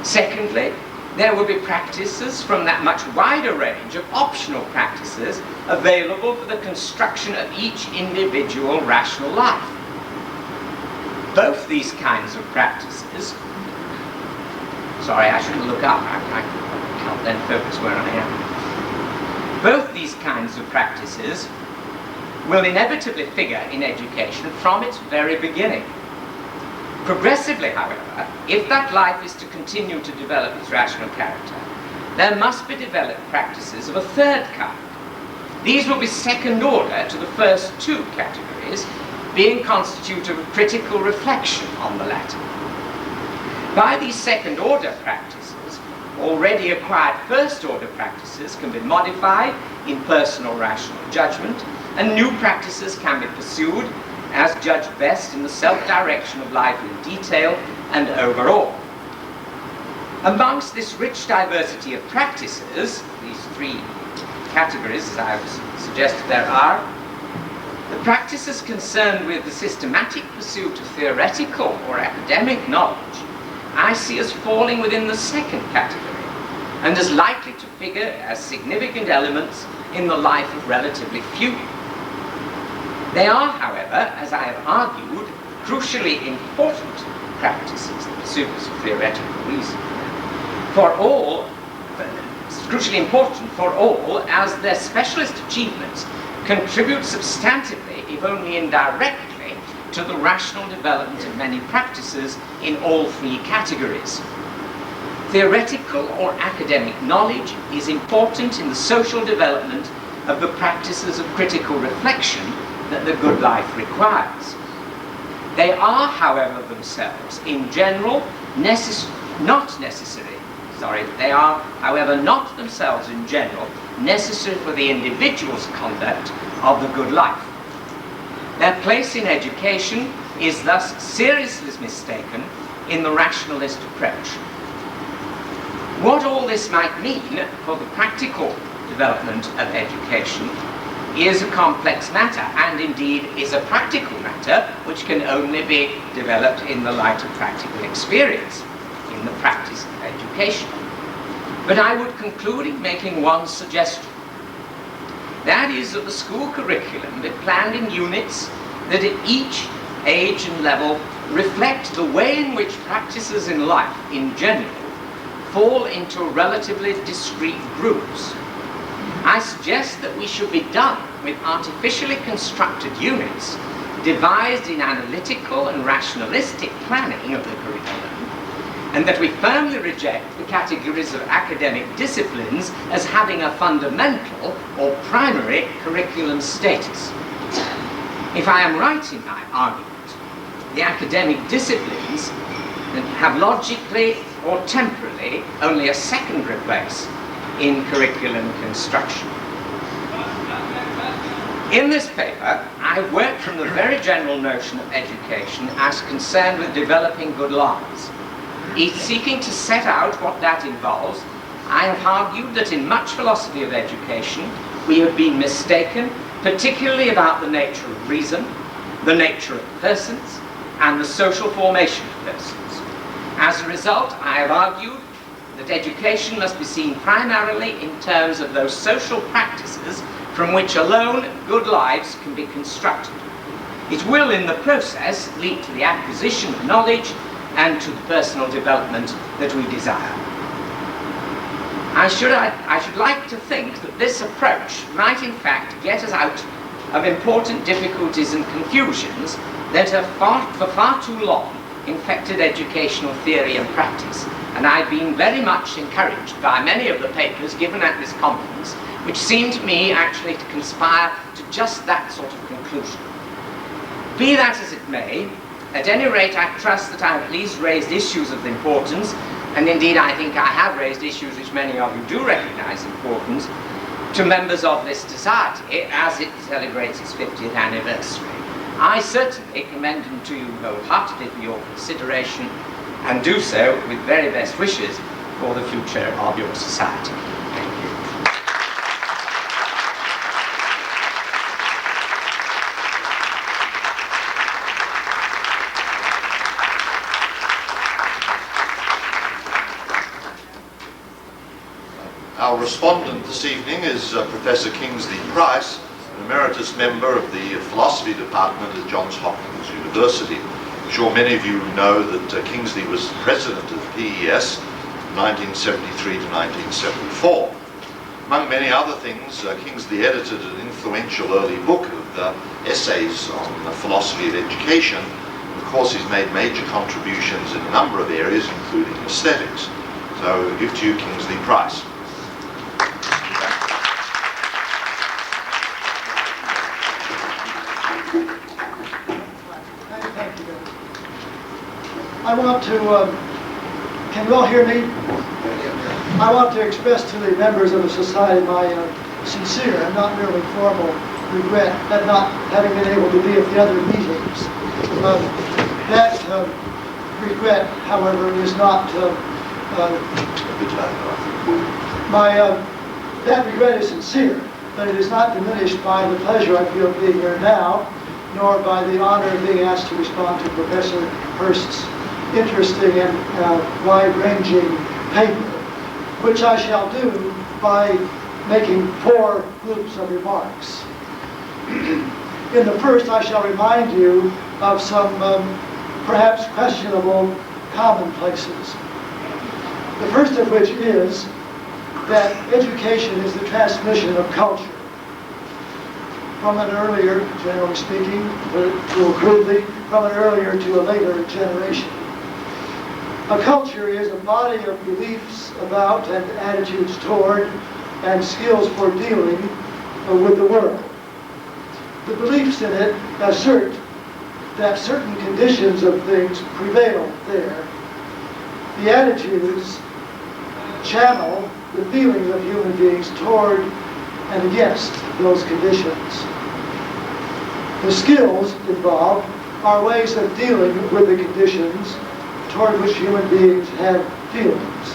Secondly, there will be practices from that much wider range of optional practices available for the construction of each individual rational life. Both these kinds of practices, sorry, I shouldn't look up, I can't then focus where I am. Both these kinds of practices will inevitably figure in education from its very beginning. Progressively, however, if that life is to continue to develop its rational character, there must be developed practices of a third kind. These will be second order to the first two categories, being constitutive of critical reflection on the latter. By these second order practices, already acquired first order practices can be modified in personal rational judgment, and new practices can be pursued as judged best in the self-direction of life in detail and overall. Amongst this rich diversity of practices, these three categories, as I have suggested there are, the practices concerned with the systematic pursuit of theoretical or academic knowledge, I see as falling within the second category, and as likely to figure as significant elements in the life of relatively few. They are, however, as I have argued, crucially important practices, the pursuits of theoretical reason, crucially important for all, as their specialist achievements contribute substantively, if only indirectly, to the rational development of many practices in all three categories. Theoretical or academic knowledge is important in the social development of the practices of critical reflection that the good life requires. They are, however, themselves, in general, they are, however, not themselves in general necessary for the individual's conduct of the good life. Their place in education is thus seriously mistaken in the rationalist approach. What all this might mean for the practical development of education is a complex matter, and indeed is a practical matter which can only be developed in the light of practical experience in the practice of education. But I would conclude in making one suggestion. That is that the school curriculum be planned in units that at each age and level reflect the way in which practices in life in general fall into relatively discrete groups. I suggest that we should be done with artificially constructed units devised in analytical and rationalistic planning of the curriculum, and that we firmly reject the categories of academic disciplines as having a fundamental or primary curriculum status. If I am right in my argument, the academic disciplines have logically or temporally only a secondary place in curriculum construction. In this paper, I work from the very general notion of education as concerned with developing good lives. Each seeking to set out what that involves, I have argued that in much philosophy of education, we have been mistaken, particularly about the nature of reason, the nature of persons, and the social formation of persons. As a result, I have argued that education must be seen primarily in terms of those social practices from which alone good lives can be constructed. It will, in the process, lead to the acquisition of knowledge and to the personal development that we desire. I should like to think that this approach might in fact get us out of important difficulties and confusions that have for far too long infected educational theory and practice, and I've been very much encouraged by many of the papers given at this conference, which seem to me actually to conspire to just that sort of conclusion. Be that as it may, at any rate, I trust that I have at least raised issues of importance, and indeed I think I have raised issues which many of you do recognize important, to members of this society as it celebrates its 50th anniversary. I certainly commend them to you wholeheartedly for your consideration, and do so with very best wishes for the future of your society. Thank you. Our respondent this evening is Professor Kingsley Price, an emeritus member of the philosophy department at Johns Hopkins University. I'm sure many of you know that Kingsley was president of PES from 1973 to 1974. Among many other things, Kingsley edited an influential early book of essays on the philosophy of education. Of course, he's made major contributions in a number of areas, including aesthetics. So I give to you Kingsley Price. I want to, can you all hear me? I want to express to the members of the society my sincere and not merely formal regret at not having been able to be at the other meetings. That regret, however, is not, that regret is sincere, but it is not diminished by the pleasure I feel of being here now, nor by the honor of being asked to respond to Professor Hirst's interesting and wide-ranging paper, which I shall do by making 4 groups of remarks. In the first, I shall remind you of some perhaps questionable commonplaces. The first of which is that education is the transmission of culture from an earlier, generally speaking, to crudely, from an earlier to a later generation. A culture is a body of beliefs about and attitudes toward and skills for dealing with the world. The beliefs in it assert that certain conditions of things prevail there. The attitudes channel the feelings of human beings toward and against those conditions. The skills involved are ways of dealing with the conditions toward which human beings have feelings.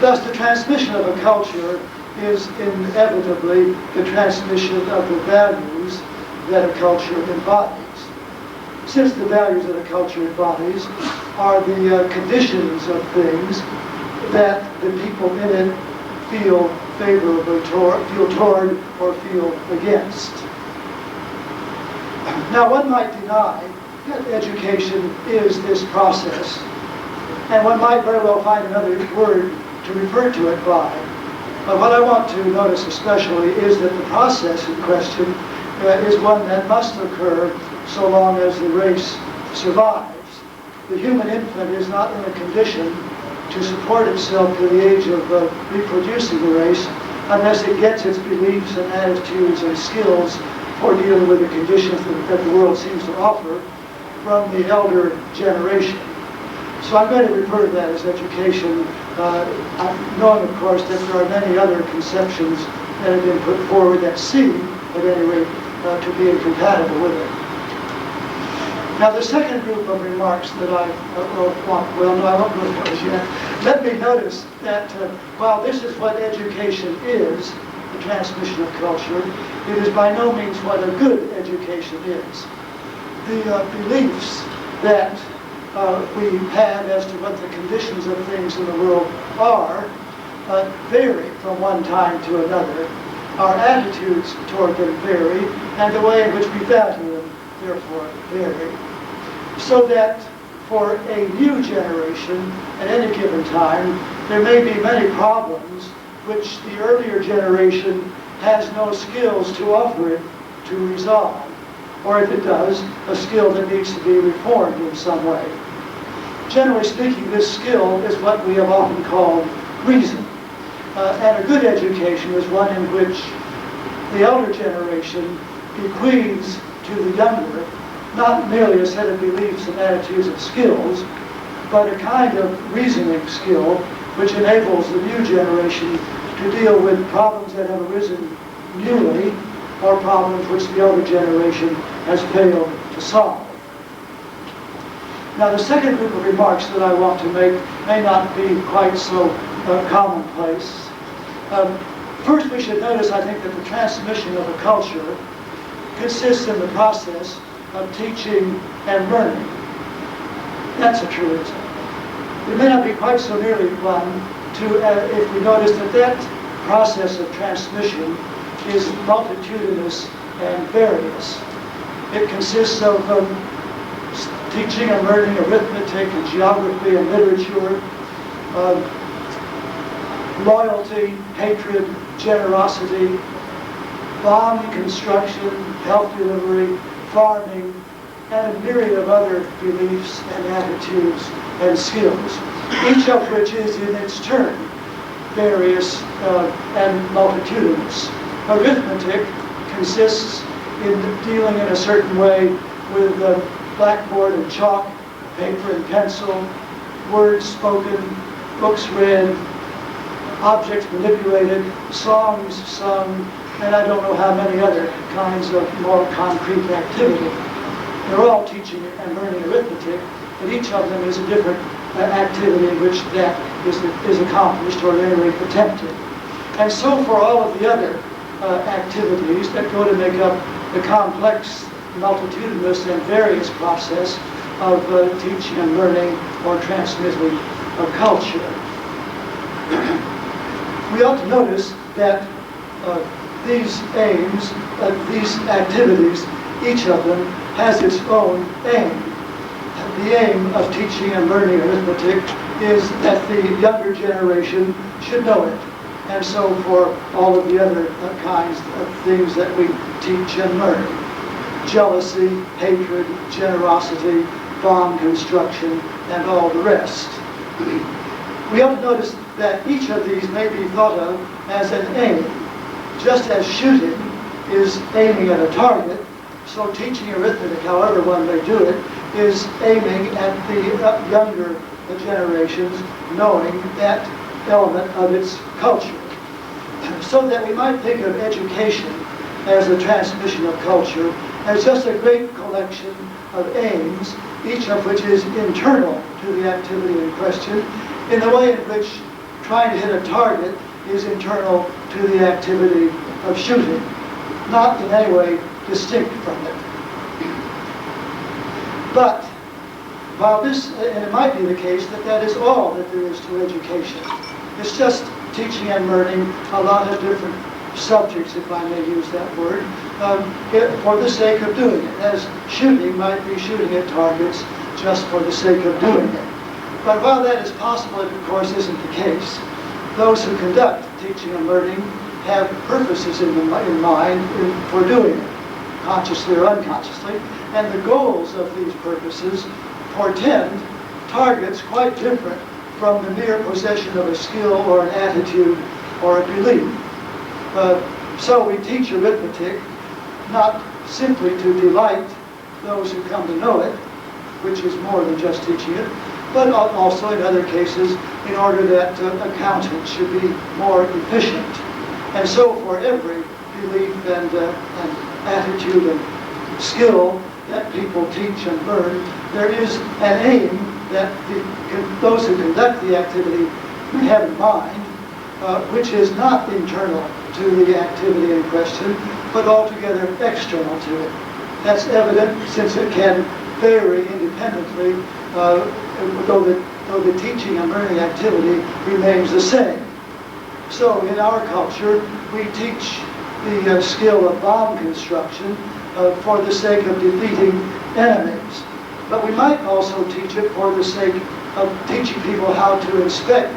Thus, the transmission of a culture is inevitably the transmission of the values that a culture embodies. Since the values that a culture embodies are the conditions of things that the people in it feel favorably toward or feel against. Now, one might deny that education is this process, and one might very well find another word to refer to it by. But what I want to notice especially is that the process in question is one that must occur so long as the race survives. The human infant is not in a condition to support itself to the age of reproducing the race unless it gets its beliefs and attitudes and skills for dealing with the conditions that the world seems to offer from the elder generation. So I'm going to refer to that as education, knowing, of course, that there are many other conceptions that have been put forward that seem, at any rate, to be incompatible with it. Now, the second group of remarks that I want, well, no, I won't go to those yet. Let me notice that while this is what education is, the transmission of culture, it is by no means what a good education is. The beliefs that we have as to what the conditions of things in the world are vary from one time to another. Our attitudes toward them vary, and the way in which we value them, therefore, vary. So that for a new generation, at any given time, there may be many problems which the earlier generation has no skills to offer it to resolve. Or if it does, a skill that needs to be reformed in some way. Generally speaking, this skill is what we have often called reason. And a good education is one in which the elder generation bequeaths to the younger not merely a set of beliefs and attitudes and skills, but a kind of reasoning skill which enables the new generation to deal with problems that have arisen newly or problems which the older generation has failed to solve. Now, the second group of remarks that I want to make may not be quite so commonplace. First, we should notice, I think, that the transmission of a culture consists in the process of teaching and learning. That's a truism. It may not be quite so nearly one if we notice that that process of transmission is multitudinous and various. It consists of teaching and learning arithmetic and geography and literature, loyalty, hatred, generosity, bomb construction, health delivery, farming, and a myriad of other beliefs and attitudes and skills, each of which is in its turn various and multitudinous. Arithmetic consists in dealing in a certain way with blackboard and chalk, paper and pencil, words spoken, books read, objects manipulated, songs sung, and I don't know how many other kinds of more concrete activity. They're all teaching and learning arithmetic, but each of them is a different activity in which that is accomplished or at any rate attempted. And so for all of the other activities that go to make up the complex, multitudinous and various process of teaching and learning or transmitting a culture. We ought to notice that these aims, these activities, each of them has its own aim. The aim of teaching and learning arithmetic is that the younger generation should know it. And so for all of the other kinds of things that we teach and learn. Jealousy, hatred, generosity, bomb construction, and all the rest. We ought to notice that each of these may be thought of as an aim. Just as shooting is aiming at a target, so teaching arithmetic, however one may do it, is aiming at the younger generations, knowing that element of its culture. So that we might think of education as the transmission of culture, as just a great collection of aims, each of which is internal to the activity in question, in the way in which trying to hit a target is internal to the activity of shooting, not in any way distinct from it. But while this, and it might be the case that that is all that there is to education. It's just teaching and learning a lot of different subjects, if I may use that word, for the sake of doing it, as shooting might be shooting at targets just for the sake of doing it. But while that is possible, it of course isn't the case. Those who conduct teaching and learning have purposes in mind for doing it, consciously or unconsciously, and the goals of these purposes portend targets quite different from the mere possession of a skill or an attitude or a belief. So we teach arithmetic not simply to delight those who come to know it, which is more than just teaching it, but also in other cases in order that accountants should be more efficient. And so for every belief and attitude and skill that people teach and learn, there is an aim that those who conduct the activity have in mind, which is not internal to the activity in question, but altogether external to it. That's evident since it can vary independently, though the teaching and learning activity remains the same. So in our culture, we teach the skill of bomb construction for the sake of defeating enemies. But we might also teach it for the sake of teaching people how to inspect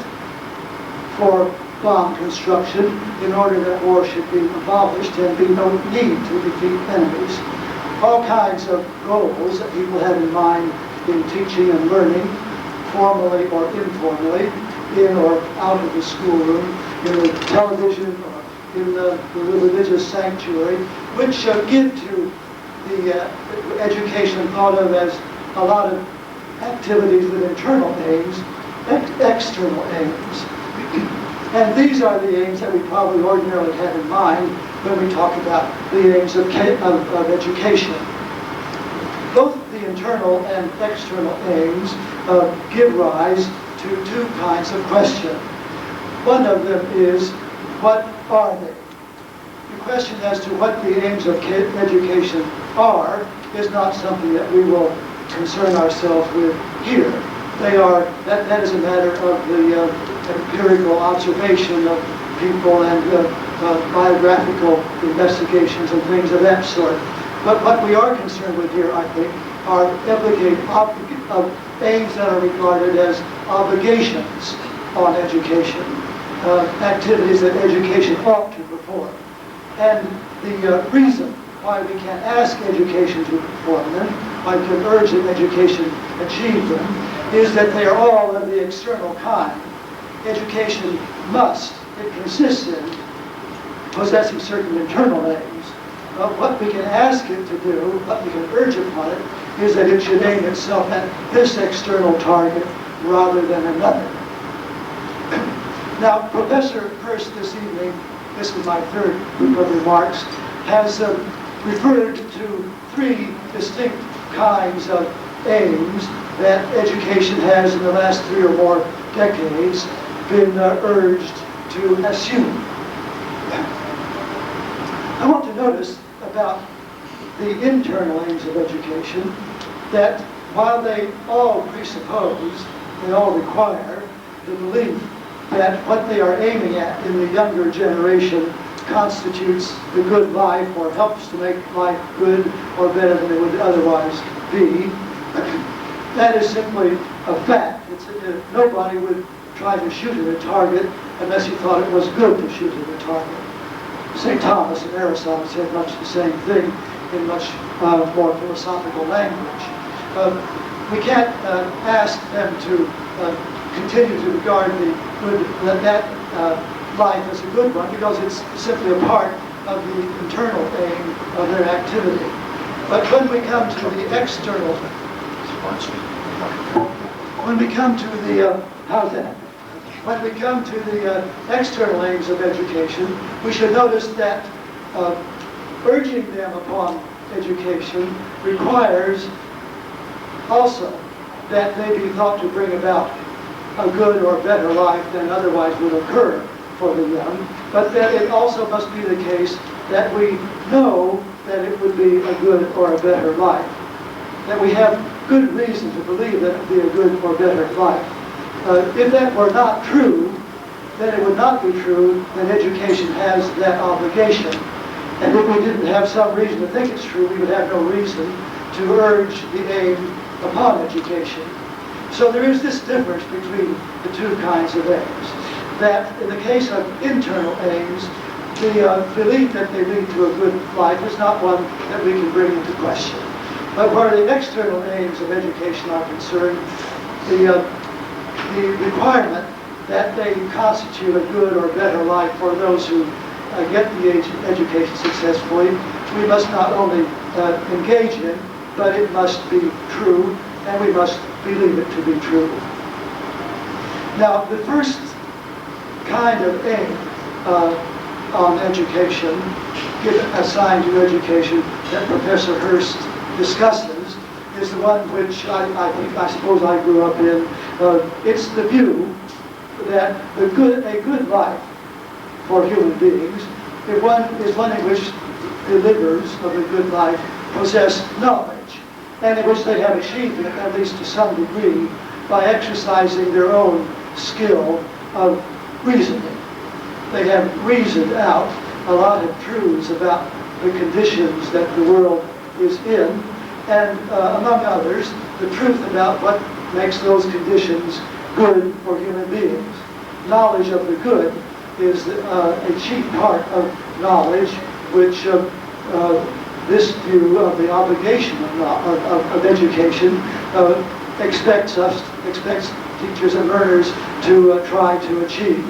for bomb construction in order that war should be abolished and be no need to defeat enemies. All kinds of goals that people have in mind in teaching and learning, formally or informally, in or out of the schoolroom, in the television or in the religious sanctuary, which give to the education thought of as a lot of activities with internal aims, external aims. And these are the aims that we probably ordinarily have in mind when we talk about the aims of education. Both the internal and external aims give rise to two kinds of question. One of them is, what are they? The question as to what the aims of education are is not something that we will concern ourselves with here. They are, that is a matter of the empirical observation of people and biographical investigations and things of that sort. But what we are concerned with here, I think, are aims that are regarded as obligations on education, activities that education ought to perform. And the reason why we can ask education to perform them, why we can urge that education achieve them, is that they are all of the external kind. Education must, it consists in possessing certain internal aims. What we can ask it to do, what we can urge upon it, is that it should aim itself at this external target rather than another. Now, Professor Hirst this evening, this is my third group of remarks, has referred to three distinct kinds of aims that education has in the last 3 or more decades been urged to assume. I want to notice about the internal aims of education that while they all presuppose, they all require the belief that what they are aiming at in the younger generation constitutes the good life or helps to make life good or better than it would otherwise be. That is simply a fact. Nobody would try to shoot at a target unless he thought it was good to shoot at a target. St. Thomas and Aristotle said much the same thing in much more philosophical language. We can't ask them to continue to regard that life as a good one because it's simply a part of the internal aim of their activity. But when we come to the external, When we come to the external aims of education, we should notice that urging them upon education requires also that they be thought to bring about a good or better life than otherwise would occur for the young, but that it also must be the case that we know that it would be a good or a better life, that we have good reason to believe that it would be a good or better life. If that were not true, then it would not be true that education has that obligation. And if we didn't have some reason to think it's true, we would have no reason to urge the aim upon education. So there is this difference between the two kinds of aims. That in the case of internal aims, the belief that they lead to a good life is not one that we can bring into question. But where the external aims of education are concerned, the requirement that they constitute a good or better life for those who get the education successfully, we must not only engage in, but it must be true, and we must believe it to be true. Now, the first kind of aim on education, assigned to education, that Professor Hirst discusses, is the one which I suppose I grew up in. It's the view that a good life for human beings is one in which the livers of a good life possess knowledge, and in which they have achieved it, at least to some degree, by exercising their own skill of reasoning. They have reasoned out a lot of truths about the conditions that the world is in, and among others, the truth about what makes those conditions good for human beings. Knowledge of the good is a chief part of knowledge, which this view of the obligation of education expects teachers and learners to try to achieve.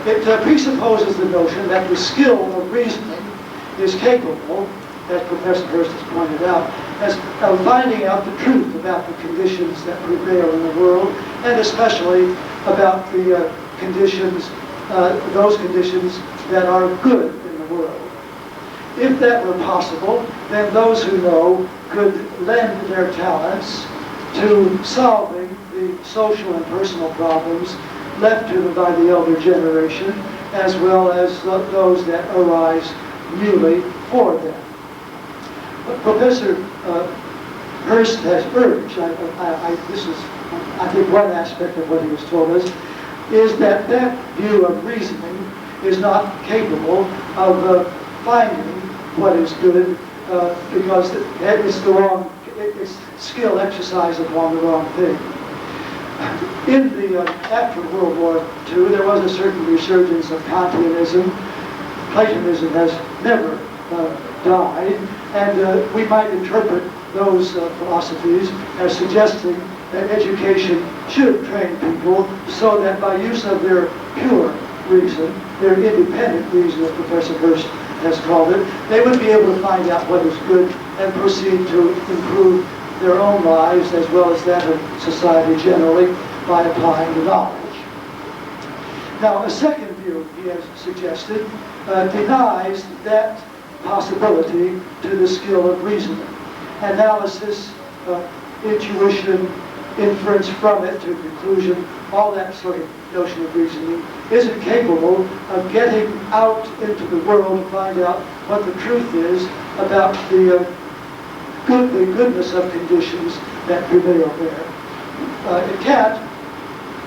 It presupposes the notion that the skill of reasoning is capable, as Professor Hirst has pointed out, of finding out the truth about the conditions that prevail in the world, and especially about the conditions, those conditions that are good in the world. If that were possible, then those who know could lend their talents to solving the social and personal problems left to them by the elder generation, as well as those that arise newly for them. What Professor Hirst has urged, this is, I think, one aspect of what he has told us, is that view of reasoning is not capable of finding what is good because it's skill exercised upon the wrong thing. After World War II, there was a certain resurgence of Kantianism. Platonism has never died, and we might interpret those philosophies as suggesting that education should train people so that by use of their pure reason, their independent reason, as Professor Hirst has called it, they would be able to find out what is good and proceed to improve their own lives as well as that of society generally by applying the knowledge. Now, a second view he has suggested denies that possibility to the skill of reasoning. Analysis, intuition, inference from it to conclusion, all that sort of notion of reasoning isn't capable of getting out into the world to find out what the truth is about the goodness of conditions that prevail there. It can't,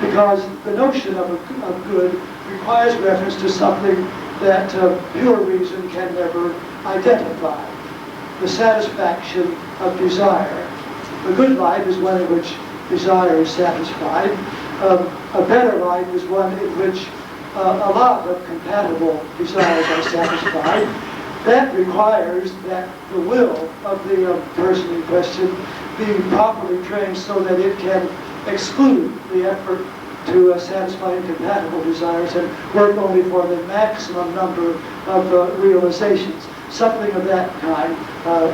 because the notion of good requires reference to something that pure reason can never identify. The satisfaction of desire. A good life is one in which desire is satisfied. A better life is one in which a lot of compatible desires are satisfied. That requires that the will of the person in question be properly trained so that it can exclude the effort to satisfy incompatible desires and work only for the maximum number of realizations. Something of that kind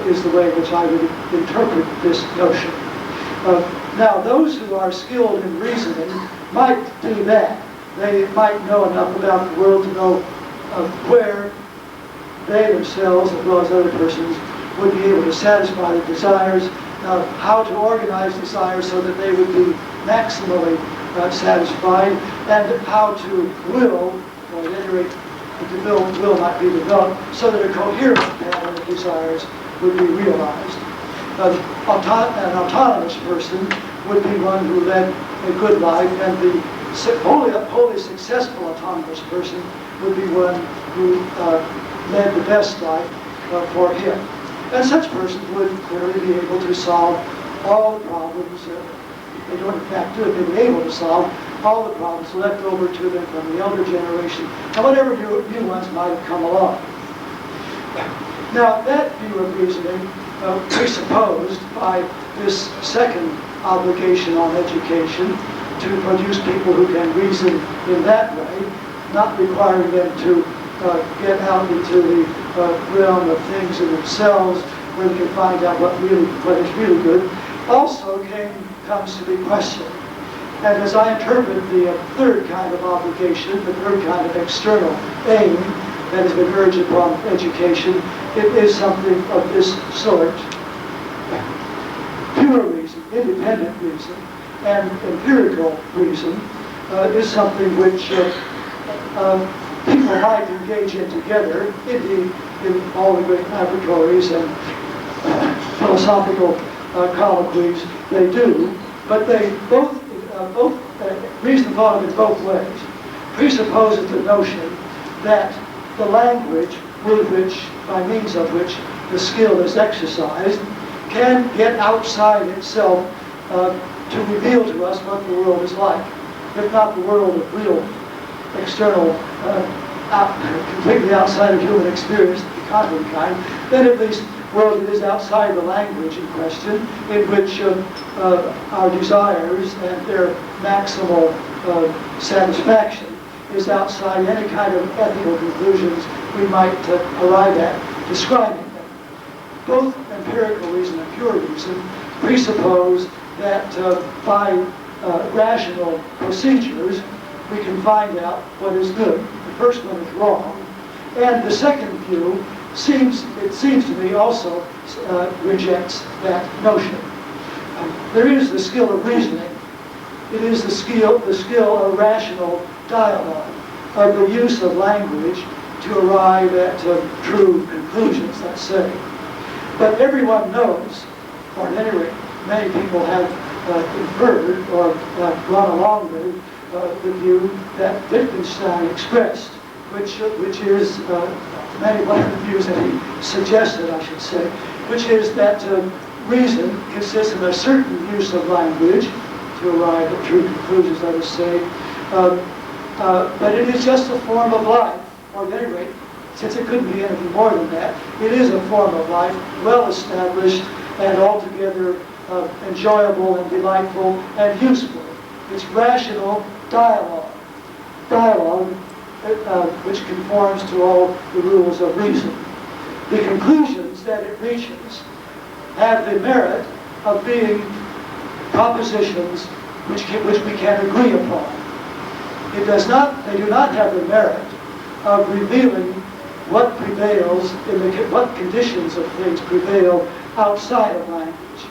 is the way in which I would interpret this notion. Now, those who are skilled in reasoning might do that. They might know enough about the world to know where they themselves, as well as other persons, would be able to satisfy the desires, how to organize desires so that they would be maximally satisfied, and how to will, or at any rate, the will might be developed so that a coherent pattern of desires would be realized. An autonomous person would be one who led a good life, and the wholly successful autonomous person would be one who led the best life for him. And such persons would clearly be able to solve all the problems. They don't in fact do it, they'd be able to solve all the problems left over to them from the elder generation and whatever new ones might have come along. Now, that view of reasoning presupposed by this second obligation on education to produce people who can reason in that way, not requiring them to get out into the realm of things in themselves where they can find out what is really good, also comes to be questioned. And as I interpret the third kind of obligation, the third kind of external aim that has been urged upon education, it is something of this sort. Pure reason, independent reason, and empirical reason is something which people might engage in together. Indeed, in all the great laboratories and philosophical colloquies, they do. But they both reason thought of in both ways presupposes the notion that the language with which, by means of which, the skill is exercised, can get outside itself to reveal to us what the world is like. If not the world of real, external, completely outside of human experience, the common kind, then at least world that is outside the language in question, in which our desires and their maximal satisfaction is outside any kind of ethical conclusions we might arrive at describing them. Both empirical reason and pure reason presuppose that by rational procedures we can find out what is good. The first one is wrong, and the second view seems to me also rejects that notion. There is the skill of reasoning. It is the skill of rational dialogue, of the use of language to arrive at true conclusions, let's say. But everyone knows, or at any rate, many people have inferred or gone along with the view that Wittgenstein expressed, which is one of the views that he suggested, I should say, which is that reason consists of a certain use of language to arrive at true conclusions, let us say, but it is just a form of life, or at any rate, since it couldn't be anything more than that, it is a form of life, well established and altogether enjoyable and delightful and useful. It's rational dialogue which conforms to all the rules of reason. The conclusions that it reaches have the merit of being propositions which we can agree upon. They do not have the merit of revealing what prevails, what conditions of things prevail outside of language.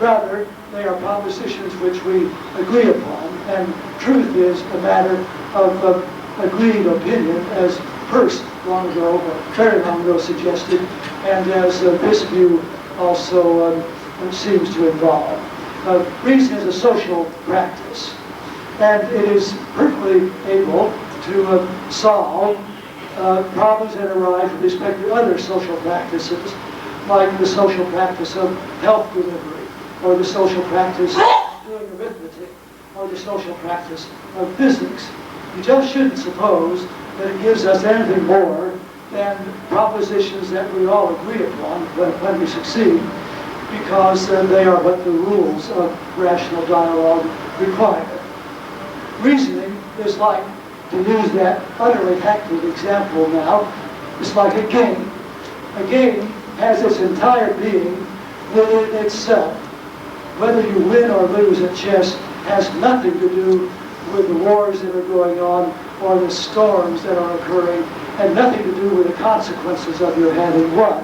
Rather, they are propositions which we agree upon, and truth is a matter of agreed opinion, as Hirst long ago, or very long ago, suggested, and as this view also seems to involve. Reason is a social practice, and it is perfectly able to solve problems that arise with respect to other social practices, like the social practice of health delivery, or the social practice of doing arithmetic, or the social practice of physics. You just shouldn't suppose that it gives us anything more than propositions that we all agree upon when we succeed, because they are what the rules of rational dialogue require. Reasoning is like, to use that utterly hackneyed example now, it's like a game. A game has its entire being within itself. Whether you win or lose at chess has nothing to do with the wars that are going on or the storms that are occurring, and nothing to do with the consequences of your having won.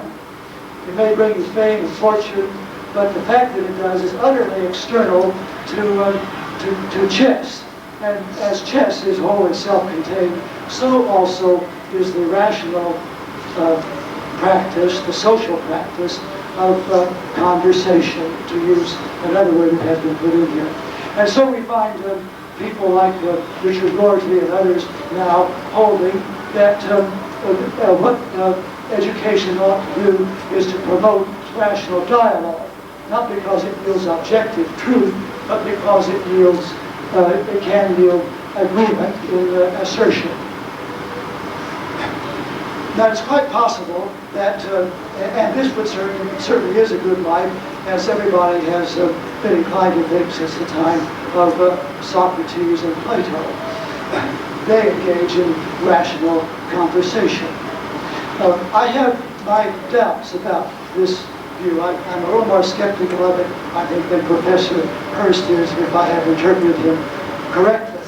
It may bring you fame and fortune, but the fact that it does is utterly external to chess. And as chess is wholly self-contained, so also is the rational practice, the social practice of conversation, to use another word that has been put in here. And so we find people like Richard Gorsley and others now holding that what education ought to do is to promote rational dialogue, not because it yields objective truth, but because it yields, it can yield agreement in assertion. Now, it's quite possible that, and this would certainly is a good life, as everybody has been inclined to think since the time of Socrates and Plato. They engage in rational conversation. I have my doubts about this view. I'm a little more skeptical of it, I think, than Professor Hirst is, if I have interpreted him correctly.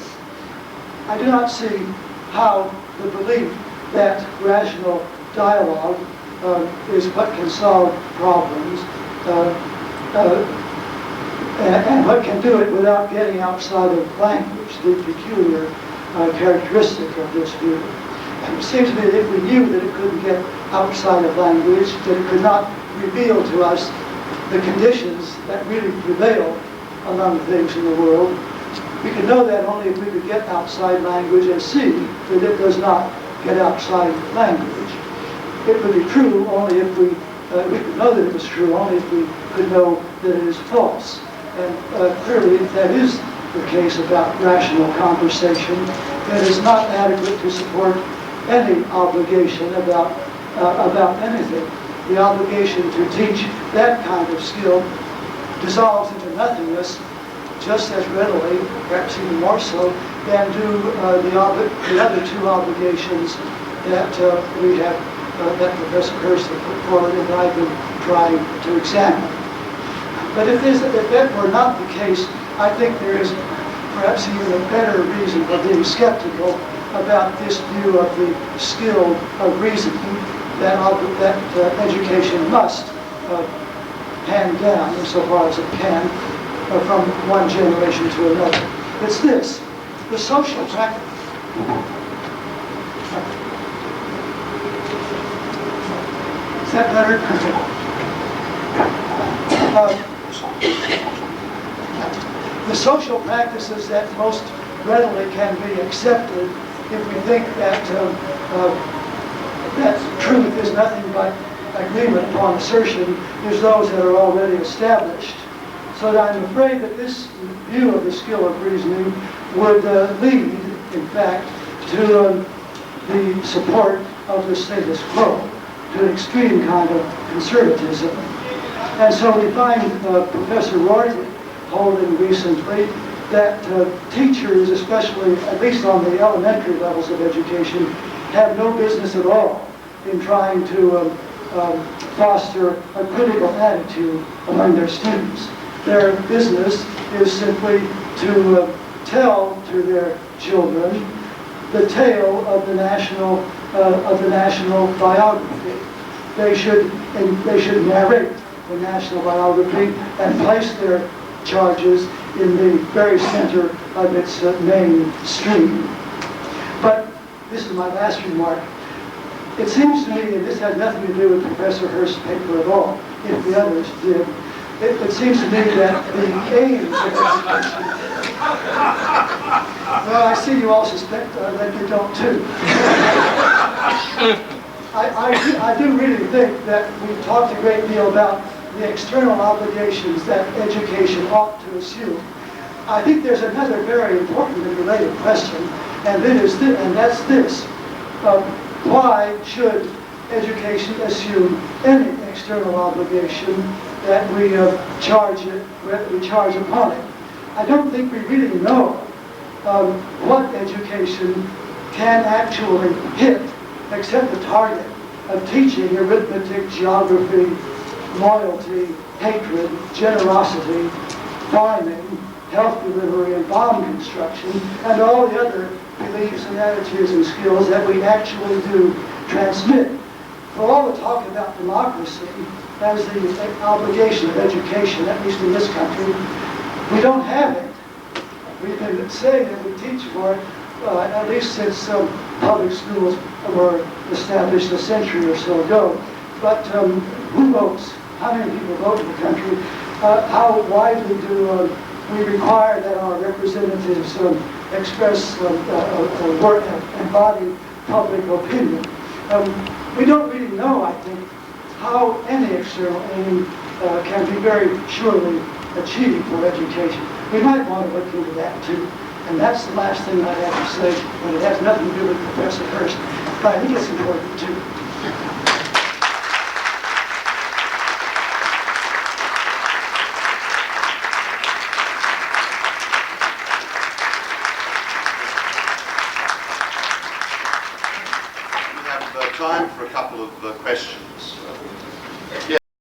I do not see how the belief that rational dialogue is what can solve problems and what can do it without getting outside of language, the peculiar characteristic of this view. And it seems to me that if we knew that it couldn't get outside of language, that it could not reveal to us the conditions that really prevail among things in the world, we could know that only if we could get outside language and see that it does not get outside language. It would be true only if we could know that it was true only if we could know that it is false. And clearly that is the case about rational conversation. It is not adequate to support any obligation about anything. The obligation to teach that kind of skill dissolves into nothingness just as readily, perhaps even more so, than do the other two obligations that we have, that Professor Hirst has put forward and I've been trying to examine. But if that were not the case, I think there is perhaps even a better reason for being skeptical about this view of the skill of reasoning that education must hand down, insofar as it can, from one generation to another. It's this: the social practice. Is that better? The social practices that most readily can be accepted if we think that that truth is nothing but agreement upon assertion is those that are already established. So that I'm afraid that this view of the skill of reasoning would lead, in fact, to the support of the status quo, to an extreme kind of conservatism. And so we find Professor Rorty holding recently that teachers, especially at least on the elementary levels of education, have no business at all in trying to foster a critical attitude among their students. Their business is simply to tell to their children the tale of the national biography. They should narrate the national biography and place their charges in the very center of its main stream. But this is my last remark. It seems to me, and this had nothing to do with Professor Hirst's paper at all, if the others did, it seems to me that the aims of education. Well, I see you all suspect that you don't too. I do really think that we've talked a great deal about the external obligations that education ought to assume. I think there's another very important and related question, and that's this. Why should education assume any external obligation that we charge upon it? I don't think we really know what education can actually hit, except the target of teaching arithmetic, geography, loyalty, hatred, generosity, farming, health delivery, and bomb construction, and all the other beliefs and attitudes and skills that we actually do transmit. For all the talk about democracy as the obligation of education, at least in this country, we don't have it. We've been saying that we teach for it, at least since public schools were established a century or so ago. But who votes? How many people vote in the country? How widely do we require that our representatives express or embody public opinion? We don't really know, I think, how any external aim can be very surely achieved for education. We might want to look into that too. And that's the last thing I have to say, but it has nothing to do with Professor Hirst. But I think it's important too. We have time for a couple of questions.